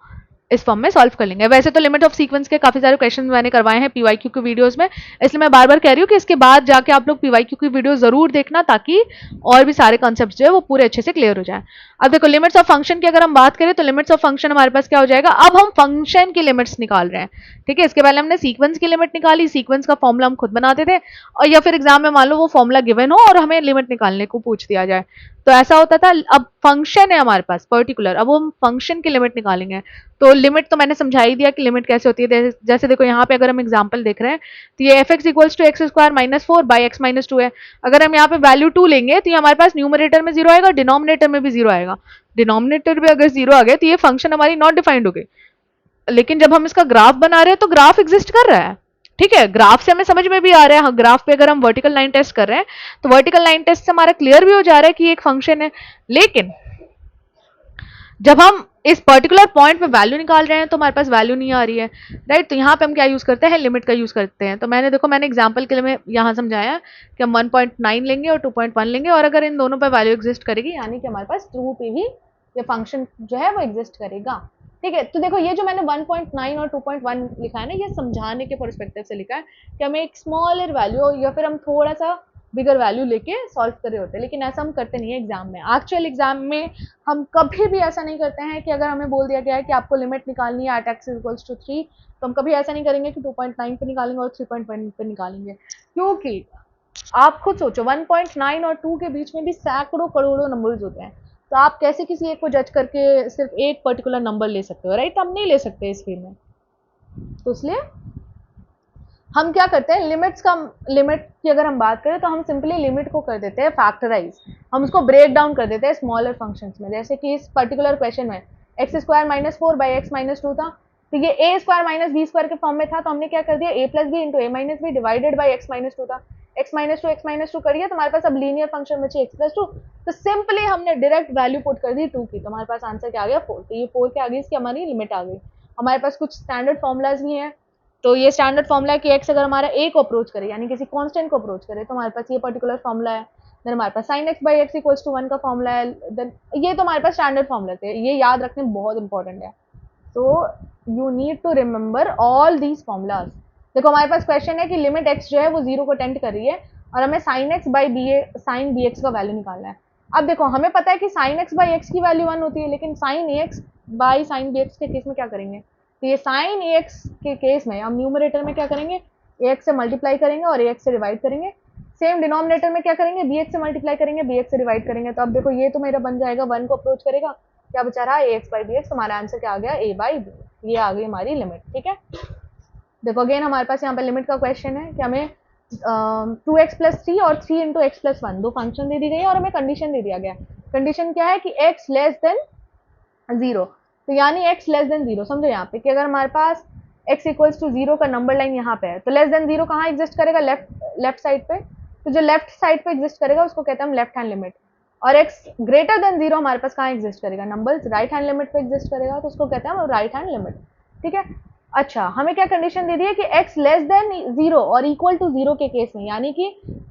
इस फॉर्म में सॉल्व कर लेंगे। वैसे तो लिमिट ऑफ सीक्वेंस के काफी सारे क्वेश्चन मैंने करवाए हैं पीवाईक्यू की वीडियोस में, इसलिए मैं बार बार कह रही हूँ कि इसके बाद जाके आप लोग पीवाईक्यू की वीडियो जरूर देखना, ताकि और भी सारे कॉन्सेप्ट जो है वो पूरे अच्छे से क्लियर हो जाए। अब देखो लिमिट्स ऑफ फंक्शन की अगर हम बात करें तो लिमिट्स ऑफ फंक्शन हमारे पास क्या हो जाएगा, अब हम फंक्शन की लिमिट्स निकाल रहे हैं। ठीक है, इसके पहले हमने सीक्वेंस की लिमिट निकाली, सीक्वेंस का फॉर्मूला हम खुद बनाते थे, और या फिर एग्जाम में मान लो वो फॉर्मूला गिवन हो और हमें लिमिट निकालने को पूछ दिया जाए, तो ऐसा होता था। अब फंक्शन है हमारे पास पर्टिकुलर, अब हम फंक्शन की लिमिट निकालेंगे। तो लिमिट तो मैंने समझा ही दिया कि लिमिट कैसे होती है। जैसे देखो यहाँ पे अगर हम एग्जांपल देख रहे हैं तो ये f(x = x² - 4 / x - 2 है। अगर हम यहाँ पे वैल्यू 2 लेंगे तो ये हमारे पास न्यूमरेटर में जीरो आएगा, डिनोमिनेटर में भी जीरो आएगा। डिनोमिनेटर में अगर जीरो आ गया तो ये फंक्शन हमारी नॉट डिफाइंड हो गई। लेकिन जब हम इसका ग्राफ बना रहे हैं तो ग्राफ एग्जिस्ट कर रहा है। ठीक है, ग्राफ से हमें समझ में भी आ रहा है, ग्राफ पे अगर हम वर्टिकल लाइन टेस्ट कर रहे हैं तो वर्टिकल लाइन टेस्ट से हमारा क्लियर भी हो जा रहा है कि ये एक फंक्शन है। लेकिन जब हम इस पर्टिकुलर पॉइंट पे वैल्यू निकाल रहे हैं तो हमारे पास वैल्यू नहीं आ रही है, राइट। तो यहाँ पे हम क्या यूज करते हैं, लिमिट का यूज करते हैं। तो मैंने एग्जांपल के लिए यहाँ समझाया कि हम 1.9 लेंगे और 2.1 लेंगे, और अगर इन दोनों पे वैल्यू एग्जिस्ट करेगी यानी कि हमारे पास ट्रू पे भी ये फंक्शन जो है वो एग्जिस्ट करेगा। ठीक है, तो देखो ये जो मैंने 1.9 और 2.1 लिखा है ना, ये समझाने के पर्सपेक्टिव से लिखा है कि हमें एक स्मॉलर वैल्यू या फिर हम थोड़ा सा बिगर वैल्यू लेके सॉल्व कर रहे होते हैं, लेकिन ऐसा हम करते नहीं है एग्जाम में। एक्चुअल एग्जाम में हम कभी भी ऐसा नहीं करते हैं कि अगर हमें बोल दिया गया है कि आपको लिमिट निकालनी है एट x = 3, तो हम कभी ऐसा नहीं करेंगे कि 2.9 पे निकालेंगे और 3.1 पे निकालेंगे, क्योंकि आप खुद सोचो 1.9 और 2 के बीच में भी सैकड़ों करोड़ों नंबर्स होते हैं, तो आप कैसे किसी एक को जज करके सिर्फ एक पर्टिकुलर नंबर ले सकते हो, राइट। हम नहीं ले सकते इस फील्ड में, तो इसलिए हम क्या करते हैं, लिमिट की अगर हम बात करें तो हम सिंपली लिमिट को कर देते हैं फैक्टराइज, हम उसको ब्रेक डाउन कर देते हैं स्मॉलर फंक्शंस में। जैसे कि इस पर्टिकुलर क्वेश्चन में x² - 4 / x - 2 था, तो ये a² - b² के फॉर्म में था, तो हमने क्या कर दिया, a + b × a - b divided by x - 2 था, x - 2 करिए तो हमारे पास अब लीनियर फंक्शन बची x + 2, तो सिंपली हमने डायरेक्ट वैल्यू पुट कर दी 2 की, तो हमारे पास आंसर क्या आ गया 4। तो ये 4 के आगे इसकी हमारी लिमिट आ गई। हमारे पास कुछ स्टैंडर्ड फॉर्मूलाज भी हैं, तो ये स्टैंडर्ड फॉर्मूला है कि x अगर हमारा a को अप्रोच करे यानी किसी कांस्टेंट को अप्रोच करे तो हमारे पास ये पर्टिकुलर फॉर्मूला है। देन हमारे पास sin x / x = 1 का फॉर्मूला है। देन ये तो हमारे पास स्टैंडर्ड फॉर्मूला थे, ये याद रखने बहुत इंपॉर्टेंट है। तो you need to remember all these formulas. देखो हमारे पास क्वेश्चन है कि लिमिट x जो है वो 0 को टेंड कर रही है और हमें sin x by sin bx का वैल्यू निकालना है। अब देखो हमें पता है कि sin x by x की वैल्यू 1 होती है, लेकिन sin ax by sin bx के केस में क्या करेंगे, तो ये sin ax के केस में हम न्यूमरेटर में क्या करेंगे, ax से मल्टीप्लाई करेंगे और ax से डिवाइड करेंगे। सेम डिनोमिनेटर में क्या करेंगे, bx से मल्टीप्लाई करेंगे, bx से डिवाइड करेंगे। तो अब देखो ये तो मेरा बन जाएगा 1 को अप्रोच करेगा, क्या बचा रहा है ax by bx, हमारा आंसर क्या आ गया a by b, ये आ गई हमारी लिमिट। ठीक है, देखो अगेन हमारे पास यहाँ पे लिमिट का क्वेश्चन है कि हमें 2x+3 और 3x+1 दो फंक्शन दे दी गई है और हमें कंडीशन दे दिया गया। कंडीशन क्या है कि x लेस देन 0, तो यानी x लेस देन 0। समझो यहाँ पे कि अगर हमारे पास x इक्वल्स टू 0 का नंबर लाइन यहाँ पे है, तो लेस देन 0 कहाँ एग्जिस्ट करेगा? लेफ्ट साइड पे। तो जो लेफ्ट साइड पे एग्जिस्ट करेगा उसको कहते हैं हम लेफ्ट हैंड लिमिट। और x ग्रेटर देन 0 हमारे पास कहाँ एग्जिस्ट करेगा? नंबर राइट हैंड लिमिट पे एग्जिस्ट करेगा, तो उसको कहते हैं हम राइट हैंड लिमिट। ठीक है। अच्छा, हमें क्या कंडीशन दे दी है कि x लेस देन 0 और इक्वल टू 0 के केस में, यानी कि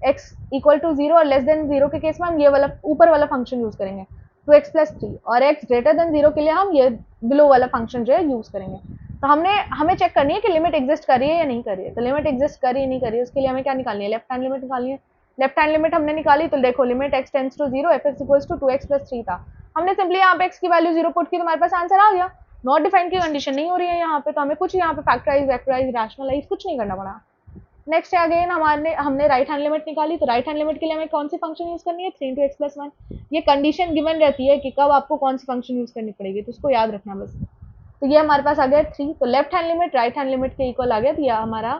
x इक्वल टू 0 और लेस देन 0 के केस में हम ये वाला ऊपर वाला फंक्शन यूज करेंगे 2x+3, और x ग्रेटर देन 0 के लिए हम ये बिलो वाला फंक्शन जो है यूज करेंगे। तो हमें चेक करनी है कि लिमिट एग्जिस्ट कर रही है या नहीं कर रही है। तो लिमिट एग्जिस्ट कर रही है नहीं कर रही है, उसके लिए हमें क्या निकालनी है? लेफ्ट हैंड लिमिट निकालनी है। लेफ्ट हैंड लिमिट हमने निकाली, तो देखो limit x tends to 0 f(x) equals to 2x+3 था। हमने सिंपली यहाँ पे x की वैल्यू 0 पुट की, तो हमारे पास आंसर आ गया। नॉट डिफाइंड की कंडीशन नहीं हो रही है यहाँ पे, तो हमें कुछ यहाँ पे फैक्टराइज वेक्टराइज रैशनलाइज कुछ नहीं करना पड़ा। नेक्स्ट है अगेन हमने राइट हैंड लिमिट निकाली, तो राइट हैंड लिमिट के लिए हमें कौन सी फंक्शन यूज करनी है? 3x+1। ये कंडीशन गिवन रहती है कि कब आपको कौन सी फंक्शन यूज करनी पड़ेगी, तो उसको याद रखना बस। तो ये हमारे पास आ गया 3, तो left hand limit right hand limit के इक्वल आ गया, तो यह हमारा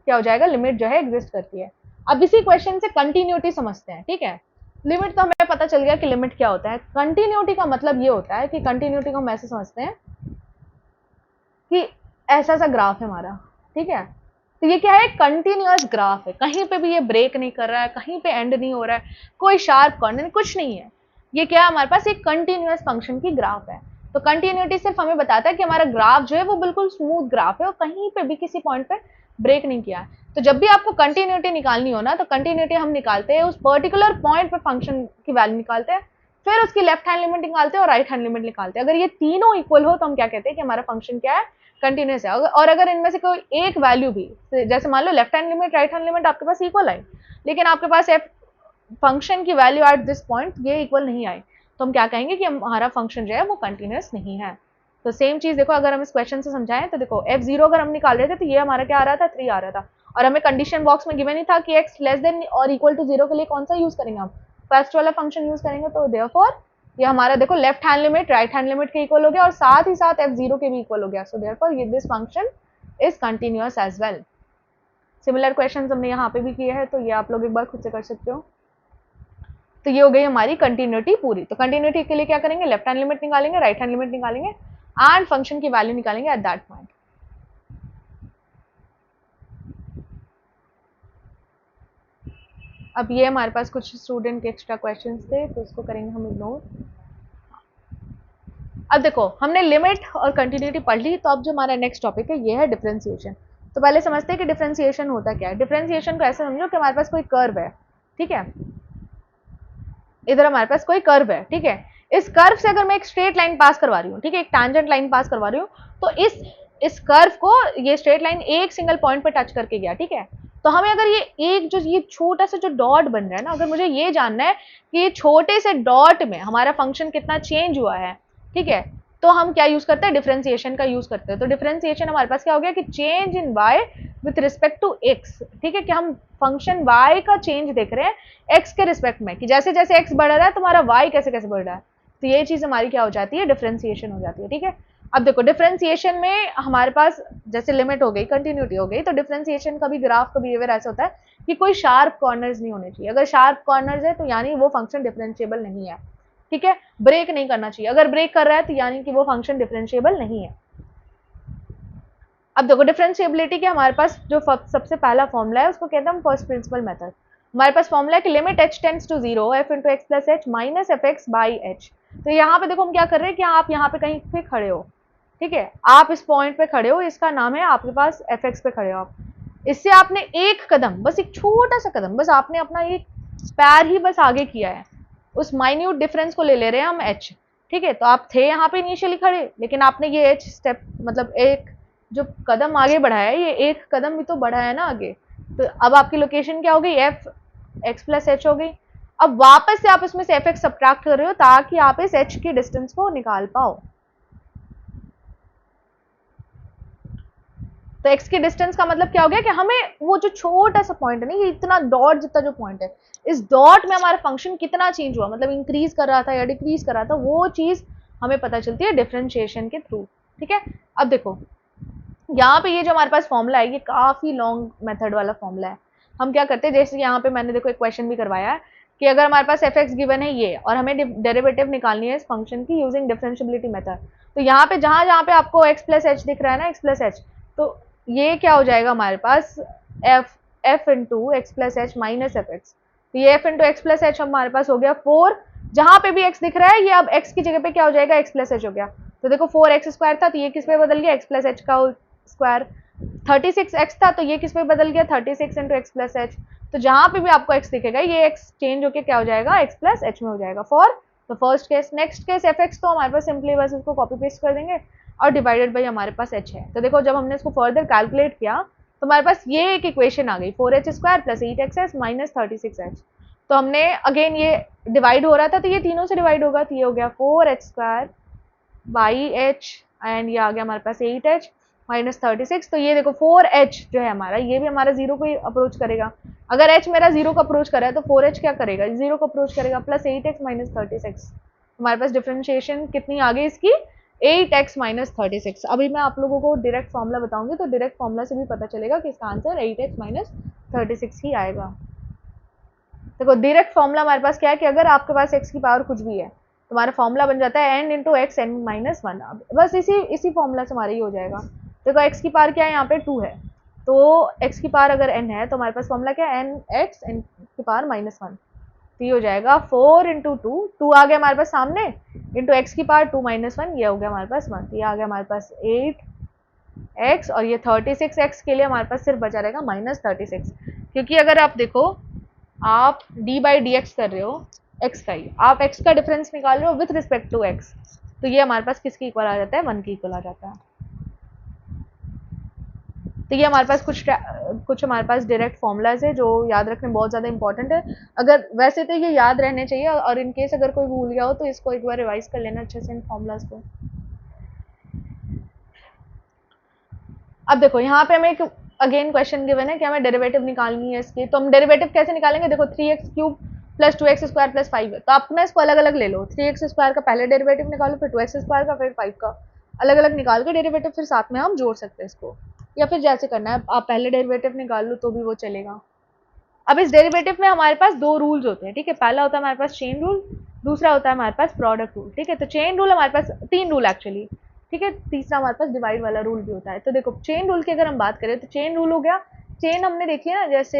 क्या हो जाएगा? लिमिट जो है एग्जिस्ट करती है। अब इसी क्वेश्चन से कंटिन्यूटी समझते हैं। ठीक है, लिमिट तो हमें पता चल गया कि लिमिट क्या होता है। कंटिन्यूटी का मतलब ये होता है कि कंटिन्यूटी को हम ऐसे समझते हैं कि ऐसा सा ग्राफ है हमारा। ठीक है, तो ये क्या है? कंटिन्यूअस ग्राफ है, कहीं पे भी ये ब्रेक नहीं कर रहा है, कहीं पे एंड नहीं हो रहा है, कोई शार्प कॉर्नर कुछ नहीं है। ये क्या है? हमारे पास एक कंटिन्यूअस फंक्शन की ग्राफ है। तो कंटिन्यूटी सिर्फ हमें बताता है कि हमारा ग्राफ जो है वो बिल्कुल स्मूथ ग्राफ है और कहीं पे भी किसी पॉइंट पे ब्रेक नहीं किया है। तो जब भी आपको कंटिन्यूटी निकालनी हो ना, तो कंटिन्यूटी हम निकालते हैं उस पर्टिकुलर पॉइंट पे फंक्शन की वैल्यू निकालते हैं, फिर उसकी लेफ्ट हैंड लिमिट निकालते हैं और राइट हैंड लिमिट निकालते हैं। अगर ये तीनों इक्वल हो तो हम क्या कहते हैं कि हमारा फंक्शन क्या है? कंटिन्यूस है। और अगर इनमें से कोई एक वैल्यू भी, जैसे मान लो left hand limit right hand limit आपके पास इक्वल आई, लेकिन आपके पास एफ फंक्शन की वैल्यू एट दिस पॉइंट ये इक्वल नहीं आई, तो हम क्या कहेंगे कि हमारा फंक्शन जो है वो कंटिन्यूस नहीं है। तो सेम चीज देखो, अगर हम इस क्वेश्चन से समझाएं तो देखो f0 अगर हम निकाल रहे थे तो ये हमारा क्या आ रहा था? 3 आ रहा था, और हमें कंडीशन बॉक्स में गिवन ही था कि x लेस देन और इक्वल टू 0 के लिए कौन सा यूज करेंगे? हम फर्स्ट वाला फंक्शन यूज करेंगे। तो देयरफॉर ये हमारा देखो left hand limit right hand limit के इक्वल हो गया और साथ ही साथ f0 के भी इक्वल हो गया। सो देयरफॉर ये this function is continuous as well. Similar questions हमने यहाँ पे भी किए हैं, तो ये आप लोग एक बार खुद से कर सकते हो। तो ये हो गई हमारी कंटिन्यूटी पूरी। तो कंटिन्यूटी के लिए क्या करेंगे? लेफ्ट हैंड लिमिट निकालेंगे, राइट हैंड लिमिट निकालेंगे एंड फंक्शन की वैल्यू निकालेंगे एट दैट पॉइंट। अब ये हमारे पास कुछ स्टूडेंट के एक्स्ट्रा क्वेश्चंस थे, तो उसको करेंगे हम इग्नोर। अब देखो हमने लिमिट और कंटिन्यूटी पढ़ ली, तो अब जो हमारा नेक्स्ट टॉपिक है ये है डिफरेंशिएशन। तो पहले समझते हैं कि डिफरेंशिएशन होता क्या है। डिफरेंशिएशन को ऐसे समझो कि हमारे पास कोई कर्व है। ठीक है, इधर हमारे पास कोई कर्व है। ठीक है, इस कर्व से अगर मैं एक स्ट्रेट लाइन पास करवा रही हूँ, ठीक है, एक टैंजेंट लाइन पास करवा रही हूँ, तो इस कर्व को ये स्ट्रेट लाइन एक सिंगल पॉइंट पे टच करके गया। ठीक है, तो हमें अगर ये छोटा सा जो डॉट बन रहा है ना, अगर मुझे ये जानना है कि ये छोटे से डॉट में हमारा फंक्शन कितना चेंज हुआ है, ठीक है, तो हम क्या यूज करते हैं? डिफरेंशिएशन का यूज करते हैं। तो डिफरेंशिएशन हमारे पास क्या हो गया कि change in y with respect to x। ठीक है, कि हम फंक्शन y का चेंज देख रहे हैं x के रिस्पेक्ट में, कि जैसे जैसे x बढ़ रहा है तुम्हारा y कैसे कैसे बढ़ रहा है। तो ये चीज हमारी क्या हो जाती है? डिफरेंशिएशन हो जाती है। ठीक है, अब देखो डिफरेंशिएशन में हमारे पास जैसे लिमिट हो गई, कंटिन्यूटी हो गई, तो डिफरेंशिएशन का भी ग्राफ का बिहेवियर ऐसा होता है कि कोई शार्प कॉर्नर्स नहीं होने चाहिए। अगर शार्प कॉर्नर्स है तो यानी वो फंक्शन डिफरेंशिएबल नहीं है। ठीक है, ब्रेक नहीं करना चाहिए। अगर ब्रेक कर रहा है तो यानी कि वो फंक्शन डिफरेंशिएबल नहीं है। अब देखो डिफरेंशिएबिलिटी के हमारे पास जो सबसे पहला फॉर्मूला है उसको कहते हैं हम फर्स्ट प्रिंसिपल मेथड। हमारे पास फॉर्मूला है कि limit h tends to 0 f into x plus H minus F x by h. तो यहाँ पे देखो हम क्या कर रहे हैं कि आप यहाँ पे कहीं पे खड़े हो, ठीक है, आप इस पॉइंट पे खड़े हो, इसका नाम है आपके पास एफ एक्स पे खड़े हो आप। इससे आपने एक कदम, बस एक छोटा सा कदम, बस आपने अपना एक पैर ही बस आगे किया है, उस माइन्यूट डिफरेंस को ले ले हैं हम h। ठीक है, तो आप थे यहाँ पे इनिशियली खड़े, लेकिन आपने ये h स्टेप मतलब एक जो कदम आगे बढ़ाया है, ये एक कदम भी तो बढ़ा है ना आगे। तो अब आपकी लोकेशन क्या हो गई? एफ एक्स प्लस एच हो गई। अब वापस से आप इसमें से एफ एक्स सब्ट्रैक्ट कर रहे हो ताकि आप इस h की डिस्टेंस को निकाल पाओ। तो x की डिस्टेंस का मतलब क्या हो गया कि हमें वो जो छोटा सा पॉइंट है ना, ये इतना डॉट जितना जो पॉइंट है, इस डॉट में हमारा फंक्शन कितना चेंज हुआ, मतलब इंक्रीज कर रहा था या डिक्रीज कर रहा था, वो चीज हमें पता चलती है डिफरेंशिएशन के थ्रू। ठीक है, अब देखो यहाँ पे ये जो हमारे पास फॉर्मूला है ये काफ़ी लॉन्ग मेथड वाला फॉर्मूला है। हम क्या करते हैं, जैसे यहाँ पे मैंने देखो एक क्वेश्चन भी करवाया है कि अगर हमारे पास एफ एक्स गिवन है ये और हमें डेरिवेटिव निकालनी है इस फंक्शन की यूजिंग डिफरेंशियबिलिटी मेथड, तो यहाँ पे जहाँ जहाँ पे आपको एक्स प्लस एच दिख रहा है ना, एक्स प्लस एच, तो ये क्या हो जाएगा हमारे पास F F into x plus H minus F X. तो ये F into x plus H हमारे पास हो गया 4, जहाँ पे भी एक्स दिख रहा है ये अब एक्स की जगह पे क्या हो जाएगा, एक्स प्लस एच हो गया। तो देखो 4x स्क्वायर था तो ये किस पे बदल गया, एक्स प्लस एच का स्क्वायर। 36x था तो ये किस में बदल गया, 36 इंटू एक्स प्लस एच। तो जहां पे भी आपको x दिखेगा ये x चेंज होके क्या हो जाएगा, x प्लस एच में हो जाएगा for the first case. Next case F X, तो हमारे पास सिंपली बस इसको कॉपी पेस्ट कर देंगे और डिवाइडेड बाई हमारे पास h है। तो देखो जब हमने इसको फर्दर कैलकुलेट किया तो हमारे पास ये एक इक्वेशन आ गई 4h square plus 8xs minus 36h। तो हमने अगेन ये डिवाइड हो रहा था तो ये तीनों से डिवाइड होगा, तो ये हो गया 4h square by h and ये आ गया हमारे पास 8h माइनस 36। तो ये देखो 4h जो है हमारा ये भी हमारा जीरो को ही अप्रोच करेगा। अगर h मेरा जीरो को अप्रोच कर रहा है तो 4h क्या करेगा, जीरो को अप्रोच करेगा, प्लस 8x माइनस 36। हमारे पास डिफरेंशिएशन कितनी आ गई इसकी, 8x माइनस 36। अभी मैं आप लोगों को डायरेक्ट फॉर्मूला बताऊंगी तो डायरेक्ट फॉर्मूला से भी पता चलेगा कि इसका आंसर 8x माइनस 36 ही आएगा। देखो डायरेक्ट फॉर्मूला हमारे पास क्या है कि अगर आपके पास x की पावर कुछ भी है तो हमारा फॉर्मूला बन जाता है n into x n minus one. बस इसी फॉर्मूला से हमारा ये हो जाएगा। देखो x की पावर क्या है, यहाँ पे 2 है, तो x की पावर अगर n है तो हमारे पास फॉर्मूला क्या है, n एक्स एन की पावर माइनस वन। तो ये हो जाएगा 4 इंटू टू आ गया हमारे पास सामने, इंटू एक्स की पावर 2 माइनस वन, ये हो गया हमारे पास 1। तो ये आ गया हमारे पास 8x और ये 36x के लिए हमारे पास सिर्फ बचा रहेगा माइनस 36। क्योंकि अगर आप देखो आप d बाई डी एक्स कर रहे हो x का ही, आप x का डिफरेंस निकाल रहे हो विथ रिस्पेक्ट टू x, तो ये हमारे पास किसके इक्वल आ जाता है, 1 के इक्वल आ जाता है। तो ये हमारे पास कुछ हमारे पास डायरेक्ट फॉर्मूलाज है जो याद रखने बहुत ज़्यादा इंपॉर्टेंट है। अगर वैसे तो ये याद रहने चाहिए और इन केस अगर कोई भूल गया हो तो इसको एक बार रिवाइज कर लेना अच्छे से इन फॉर्मूलाज को। अब देखो यहाँ पे हमें एक अगेन क्वेश्चन गिवन है कि हमें डेरिवेटिव निकालनी है इसकी, तो हम डेरिवेटिव कैसे निकालेंगे, देखो 3x cube plus 2x square plus 5 है तो आप ना इसको अलग अलग ले लो, 3x स्क्वायर का पहले डेरिवेटिव निकालो, फिर 2x स्क्वायर का, फिर 5 का, अलग अलग निकाल के डेरिवेटिव फिर साथ में हम जोड़ सकते हैं इसको, या फिर जैसे करना है आप पहले डेरिवेटिव निकाल लो तो भी वो चलेगा। अब इस डेरिवेटिव में हमारे पास दो रूल्स होते हैं, ठीक है, पहला होता है हमारे पास चेन रूल, दूसरा होता है हमारे पास प्रोडक्ट रूल, ठीक है। तो चेन रूल हमारे पास 3 रूल एक्चुअली, ठीक है, तीसरा हमारे पास डिवाइड वाला रूल भी होता है। तो देखो चेन रूल की अगर हम बात करें तो चेन रूल हो गया, चेन हमने देखी है ना, जैसे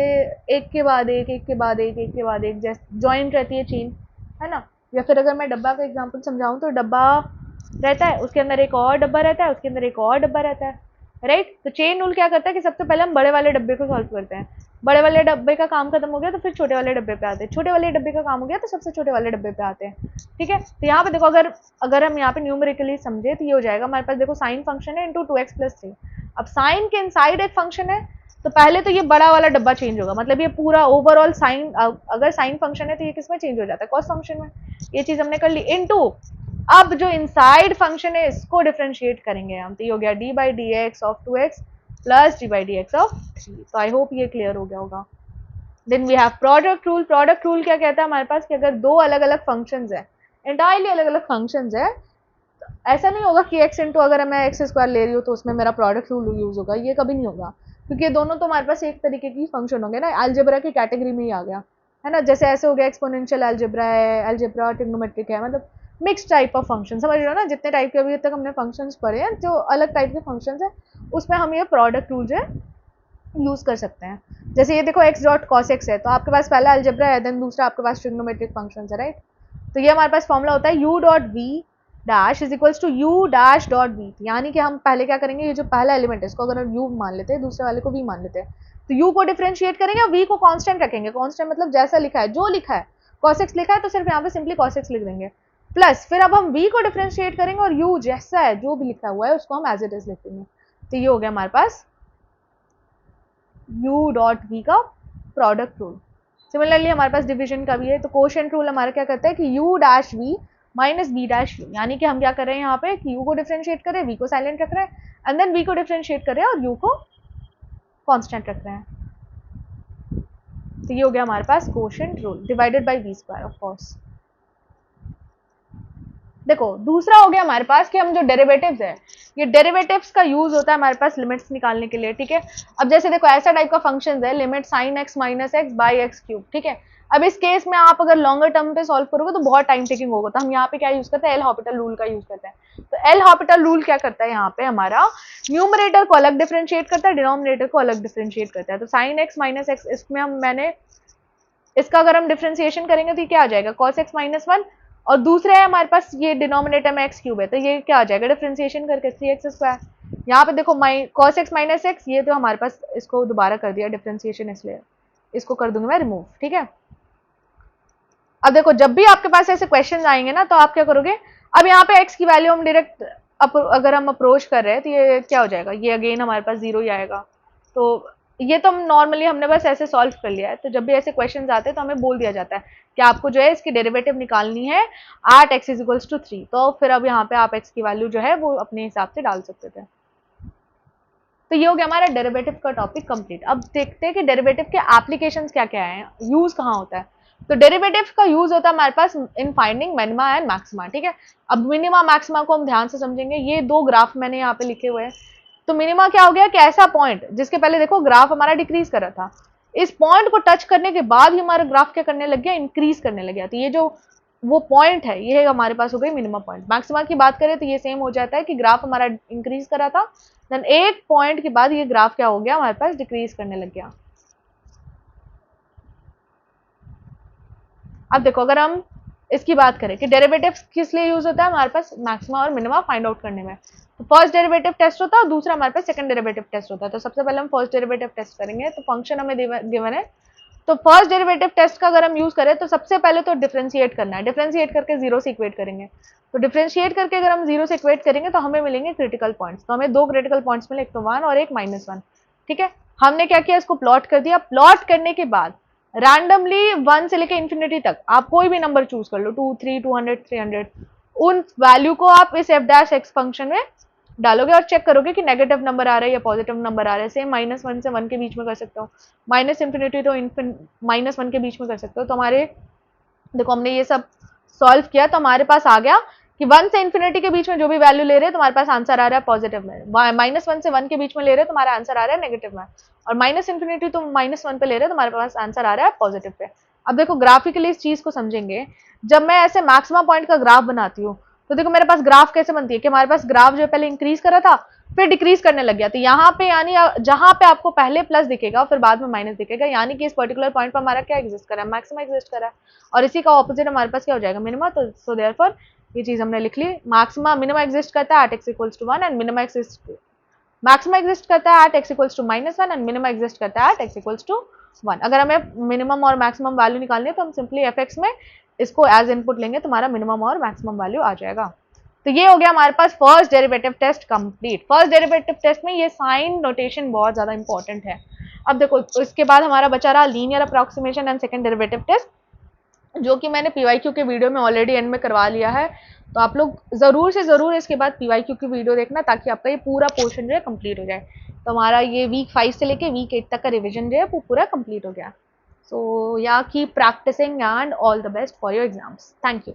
एक के बाद एक, एक के बाद एक, एक के बाद एक, जैसे ज्वाइंट रहती है चेन, है ना। या फिर अगर मैं डब्बा का एग्जाम्पल समझाऊं तो डब्बा रहता है, उसके अंदर एक और डब्बा रहता है, उसके अंदर एक और डब्बा रहता है, राइट। तो चेन रूल क्या करता है कि सबसे पहले हम बड़े वाले डब्बे को सॉल्व करते हैं, बड़े वाले डब्बे का काम खत्म हो गया तो फिर छोटे वाले डब्बे पे आते हैं, छोटे वाले डब्बे का काम हो गया तो सबसे छोटे वाले डब्बे पे आते हैं, ठीक है। तो यहाँ पे देखो अगर अगर हम यहाँ पे न्यूमेरिकली समझे तो ये हो जाएगा हमारे पास, देखो साइन फंक्शन है इंटू 2x प्लस 3। अब साइन के इनसाइड एक फंक्शन है तो पहले तो ये बड़ा वाला डब्बा चेंज होगा, मतलब ये पूरा ओवरऑल साइन, अगर साइन फंक्शन है तो ये किसमें चेंज हो जाता है, कॉस फंक्शन में। ये चीज हमने कर ली इंटू, अब जो इनसाइड फंक्शन है इसको डिफरेंशिएट करेंगे हम, तो ये हो गया d by d x of 2x plus d by d x of 3। तो आई होप ये क्लियर हो गया होगा। Then we have product rule. Product rule क्या कहता है हमारे पास कि अगर दो अलग अलग फंक्शंस है, एंटायरली अलग अलग फंक्शंस है, ऐसा नहीं होगा कि x इंटू अगर मैं एक्स स्क्वायर ले रही हूँ तो उसमें मेरा प्रोडक्ट रूल यूज होगा, ये कभी नहीं होगा, क्योंकि ये दोनों तो हमारे पास एक तरीके की फंक्शन होंगे ना, अलजेब्रा की कैटेगरी में ही आ गया, है ना। जैसे ऐसे हो गया एक्सपोनेंशियल अलजेब्रा है, अलजेब्रा ट्रिग्नोमेट्रिक है, मतलब मिक्स टाइप ऑफ फंक्शन, समझ रहे हो ना, जितने टाइप के अभी तक हमने फंक्शंस पढ़े हैं जो अलग टाइप के फंक्शंस हैं उसमें हम ये प्रोडक्ट रूल जो है यूज कर सकते हैं। जैसे ये देखो x डॉट कॉस एक्स है तो आपके पास पहला अलजेब्रा है, देन दूसरा आपके पास ट्रिग्नोमेट्रिक फंक्शंस है, राइट। तो ये हमारे पास फॉर्मूला होता है u dot v dash is equals to u dash dot v, यानी कि हम पहले क्या करेंगे, ये जो पहला एलिमेंट है इसको अगर हम u मान लेते हैं, दूसरे वाले को v मान लेते हैं, तो u को डिफरेंशिएट करेंगे और v को कांस्टेंट रखेंगे, कांस्टेंट मतलब जैसा लिखा है, जो लिखा है cos x लिखा है तो सिर्फ यहाँ पे सिंपली cos x लिख देंगे, प्लस फिर अब हम v को डिफरेंशिएट करेंगे और u जैसा है जो भी लिखा हुआ है उसको हम एज इट इज लिख देंगे। तो ये हो गया हमारे पास u डॉट v का प्रोडक्ट रूल। सिमिलरली हमारे पास डिवीजन का भी है, तो कोशेंट रूल हमारा क्या करता है कि u dash v minus b dash u, यानी कि हम क्या कर रहे हैं यहाँ पे कि u को डिफरेंशिएट कर रहे हैं, v को साइलेंट रख रहे हैं, एंड देन v को डिफरेंशिएट कर रहे हैं और u को कांस्टेंट रख रहे हैं। तो ये हो गया हमारे पास quotient rule divided by v square of course. देखो दूसरा हो गया हमारे पास कि हम जो डेरिवेटिव्स है, ये डेरिवेटिव्स का यूज होता है हमारे पास लिमिट्स निकालने के लिए, ठीक है। अब जैसे देखो ऐसा टाइप का फंक्शन है limit sine x minus x by x cube, ठीक है। अब इस केस में आप अगर लॉन्गर टर्म पे सॉल्व करोगे तो बहुत टाइम टेकिंग होगा, तो हम यहाँ पे क्या यूज करते हैं, एल हॉपिटल रूल का यूज करते हैं। तो एल हॉपिटल रूल क्या करता है, यहाँ पे हमारा न्यूमरेटर को अलग डिफरेंशिएट करता है, डिनोमिनेटर को अलग डिफरेंशिएट करता है। तो साइन एक्स माइनस एक्स, इसमें मैंने इसका अगर हम डिफरेंशिएशन करेंगे तो ये क्या आ जाएगा, cos x माइनस वन, और दूसरा है हमारे पास ये डिनोमिनेटर में एक्स क्यूब है, तो ये क्या आ जाएगा डिफरेंशिएशन करके 3x स्क्वायर। यहाँ पे देखो cos x माइनस एक्स, ये तो हमारे पास इसको दोबारा कर दिया डिफरेंशिएशन, इसलिए इसको कर दूंगी मैं रिमूव, ठीक है। अब देखो जब भी आपके पास ऐसे क्वेश्चन आएंगे ना, तो आप क्या करोगे, अब यहाँ पे x की वैल्यू हम डायरेक्ट अगर हम अप्रोच कर रहे हैं तो ये क्या हो जाएगा, ये अगेन हमारे पास जीरो ही आएगा। तो ये तो हम नॉर्मली हमने बस ऐसे सॉल्व कर लिया है। तो जब भी ऐसे क्वेश्चन आते हैं तो हमें बोल दिया जाता है कि आपको जो है इसकी डेरिवेटिव निकालनी है at x is equals to 3। तो फिर अब यहाँ पे आप x की वैल्यू जो है वो अपने हिसाब से डाल सकते थे। तो ये हो गया हमारा डेरिवेटिव का टॉपिक कंप्लीट। अब देखते हैं कि डेरिवेटिव के एप्लीकेशंस क्या क्या है, यूज कहाँ होता है। तो डेरिवेटिव का यूज होता है हमारे पास in finding minima and maxima, ठीक है। अब मिनिमा मैक्सिमा को हम ध्यान से समझेंगे, ये दो ग्राफ मैंने यहाँ पे लिखे हुए हैं। तो मिनिमा क्या हो गया कि ऐसा पॉइंट जिसके पहले देखो ग्राफ हमारा डिक्रीज कर रहा था, इस पॉइंट को टच करने के बाद ही हमारा ग्राफ क्या करने लग गया, इंक्रीज करने लग गया। तो ये जो वो पॉइंट है ये हमारे पास हो गई मिनिमम पॉइंट। मैक्सिमा की बात करें तो ये सेम हो जाता है कि ग्राफ हमारा इंक्रीज कर रहा था, देन एक पॉइंट के बाद ये ग्राफ क्या हो गया हमारे पास डिक्रीज करने लग गया। अब देखो अगर हम इसकी बात करें कि डेरिवेटिव किस लिए यूज होता है हमारे पास मैक्सिमा और मिनिमा फाइंड आउट करने में, तो फर्स्ट डेरिवेटिव टेस्ट होता है और दूसरा हमारे पास सेकंड डेरिवेटिव टेस्ट होता है। तो सबसे पहले हम फर्स्ट डेरिवेटिव टेस्ट करेंगे। तो फंक्शन हमें गिवन है, तो फर्स्ट डेरिवेटिव टेस्ट का अगर हम यूज करें तो सबसे पहले तो डिफरेंशिएट करना है, डिफरेंशिएट करके जीरो से इक्वेट करेंगे। तो डिफरेंशिएट करके अगर हम जीरो से इक्वेट करेंगे तो हमें मिलेंगे क्रिटिकल पॉइंट्स। तो हमें दो क्रिटिकल पॉइंट्स मिले, एक तो 1 और एक -1, ठीक है। हमने क्या किया, इसको प्लॉट कर दिया। प्लॉट करने के बाद रैंडमली 1 से लेके इन्फिनिटी तक आप कोई भी नंबर चूज कर लो, 2 3 200 300, उन वैल्यू को आप इस f डैश x फंक्शन में डालोगे और चेक करोगे कि नेगेटिव नंबर आ रहा है या पॉजिटिव नंबर आ रहा है। सेम -1 से 1 के बीच में कर सकते हो, माइनस इन्फिनिटी तो -1 के बीच में कर सकते हो। तो हमारे देखो हमने ये सब सॉल्व किया तो हमारे पास आ गया कि 1 से इन्फिनिटी के बीच में जो भी वैल्यू ले रहे हैं तुम्हारे पास आंसर आ रहा है पॉजिटिव में, -1 से 1 के बीच में ले रहे हैं तुम्हारा आंसर आ रहा है नेगेटिव में, और माइनस इन्फिनिटी तो -1 पे ले रहे हैं तुम्हारे पास आंसर आ रहा है पॉजिटिव पे। अब देखो ग्राफिकली इस चीज को समझेंगे, जब मैं ऐसे मैक्सिमम पॉइंट का ग्राफ बनाती हूँ तो देखो मेरे पास ग्राफ कैसे बनती है कि हमारे पास ग्राफ जो पहले इंक्रीज कर रहा था फिर डिक्रीज करने लग गया। तो यहाँ पे यानी जहां पे आपको पहले प्लस दिखेगा फिर बाद में माइनस दिखेगा, यानी कि इस पर्टिकुलर पॉइंट पर हमारा क्या एग्जिस्ट कर रहा है, मैक्सिमम एग्जिस्ट कर रहा है। और इसी का ऑपोजिट हमारे पास क्या हो जाएगा, मिनिमा। तो सो देयरफॉर ये चीज हमने लिख ली, मैक्सिमा मिनिमा एग्जिस्ट करता है at x equals to 1 and minima exist maxima exist करता है at x equals to -1 and minima exist करता है एट x इक्वल्स टू 1। अगर हमें मिनिमम और मैक्सिमम वैल्यू निकालनी है तो हम सिंपली fx में इसको एज इनपुट लेंगे, तुम्हारा मिनिमम और मैक्सिमम वैल्यू आ जाएगा। तो ये हो गया हमारे पास first derivative test complete. First derivative test में ये साइन नोटेशन बहुत ज्यादा इंपॉर्टेंट है। अब देखो इसके बाद हमारा बचा रहा linear approximation and second derivative test, जो कि मैंने पीवाईक्यू के वीडियो में ऑलरेडी एंड में करवा लिया है। तो आप लोग जरूर से जरूर इसके बाद पीवाईक्यू की वीडियो देखना ताकि आपका ये पूरा पोर्शन जो है कंप्लीट हो जाए। तो हमारा ये वीक 5 से लेके वीक 8 तक का रिविजन जो है वो पूरा कंप्लीट हो गया। So yeah keep practicing and all the best for your exams. Thank you.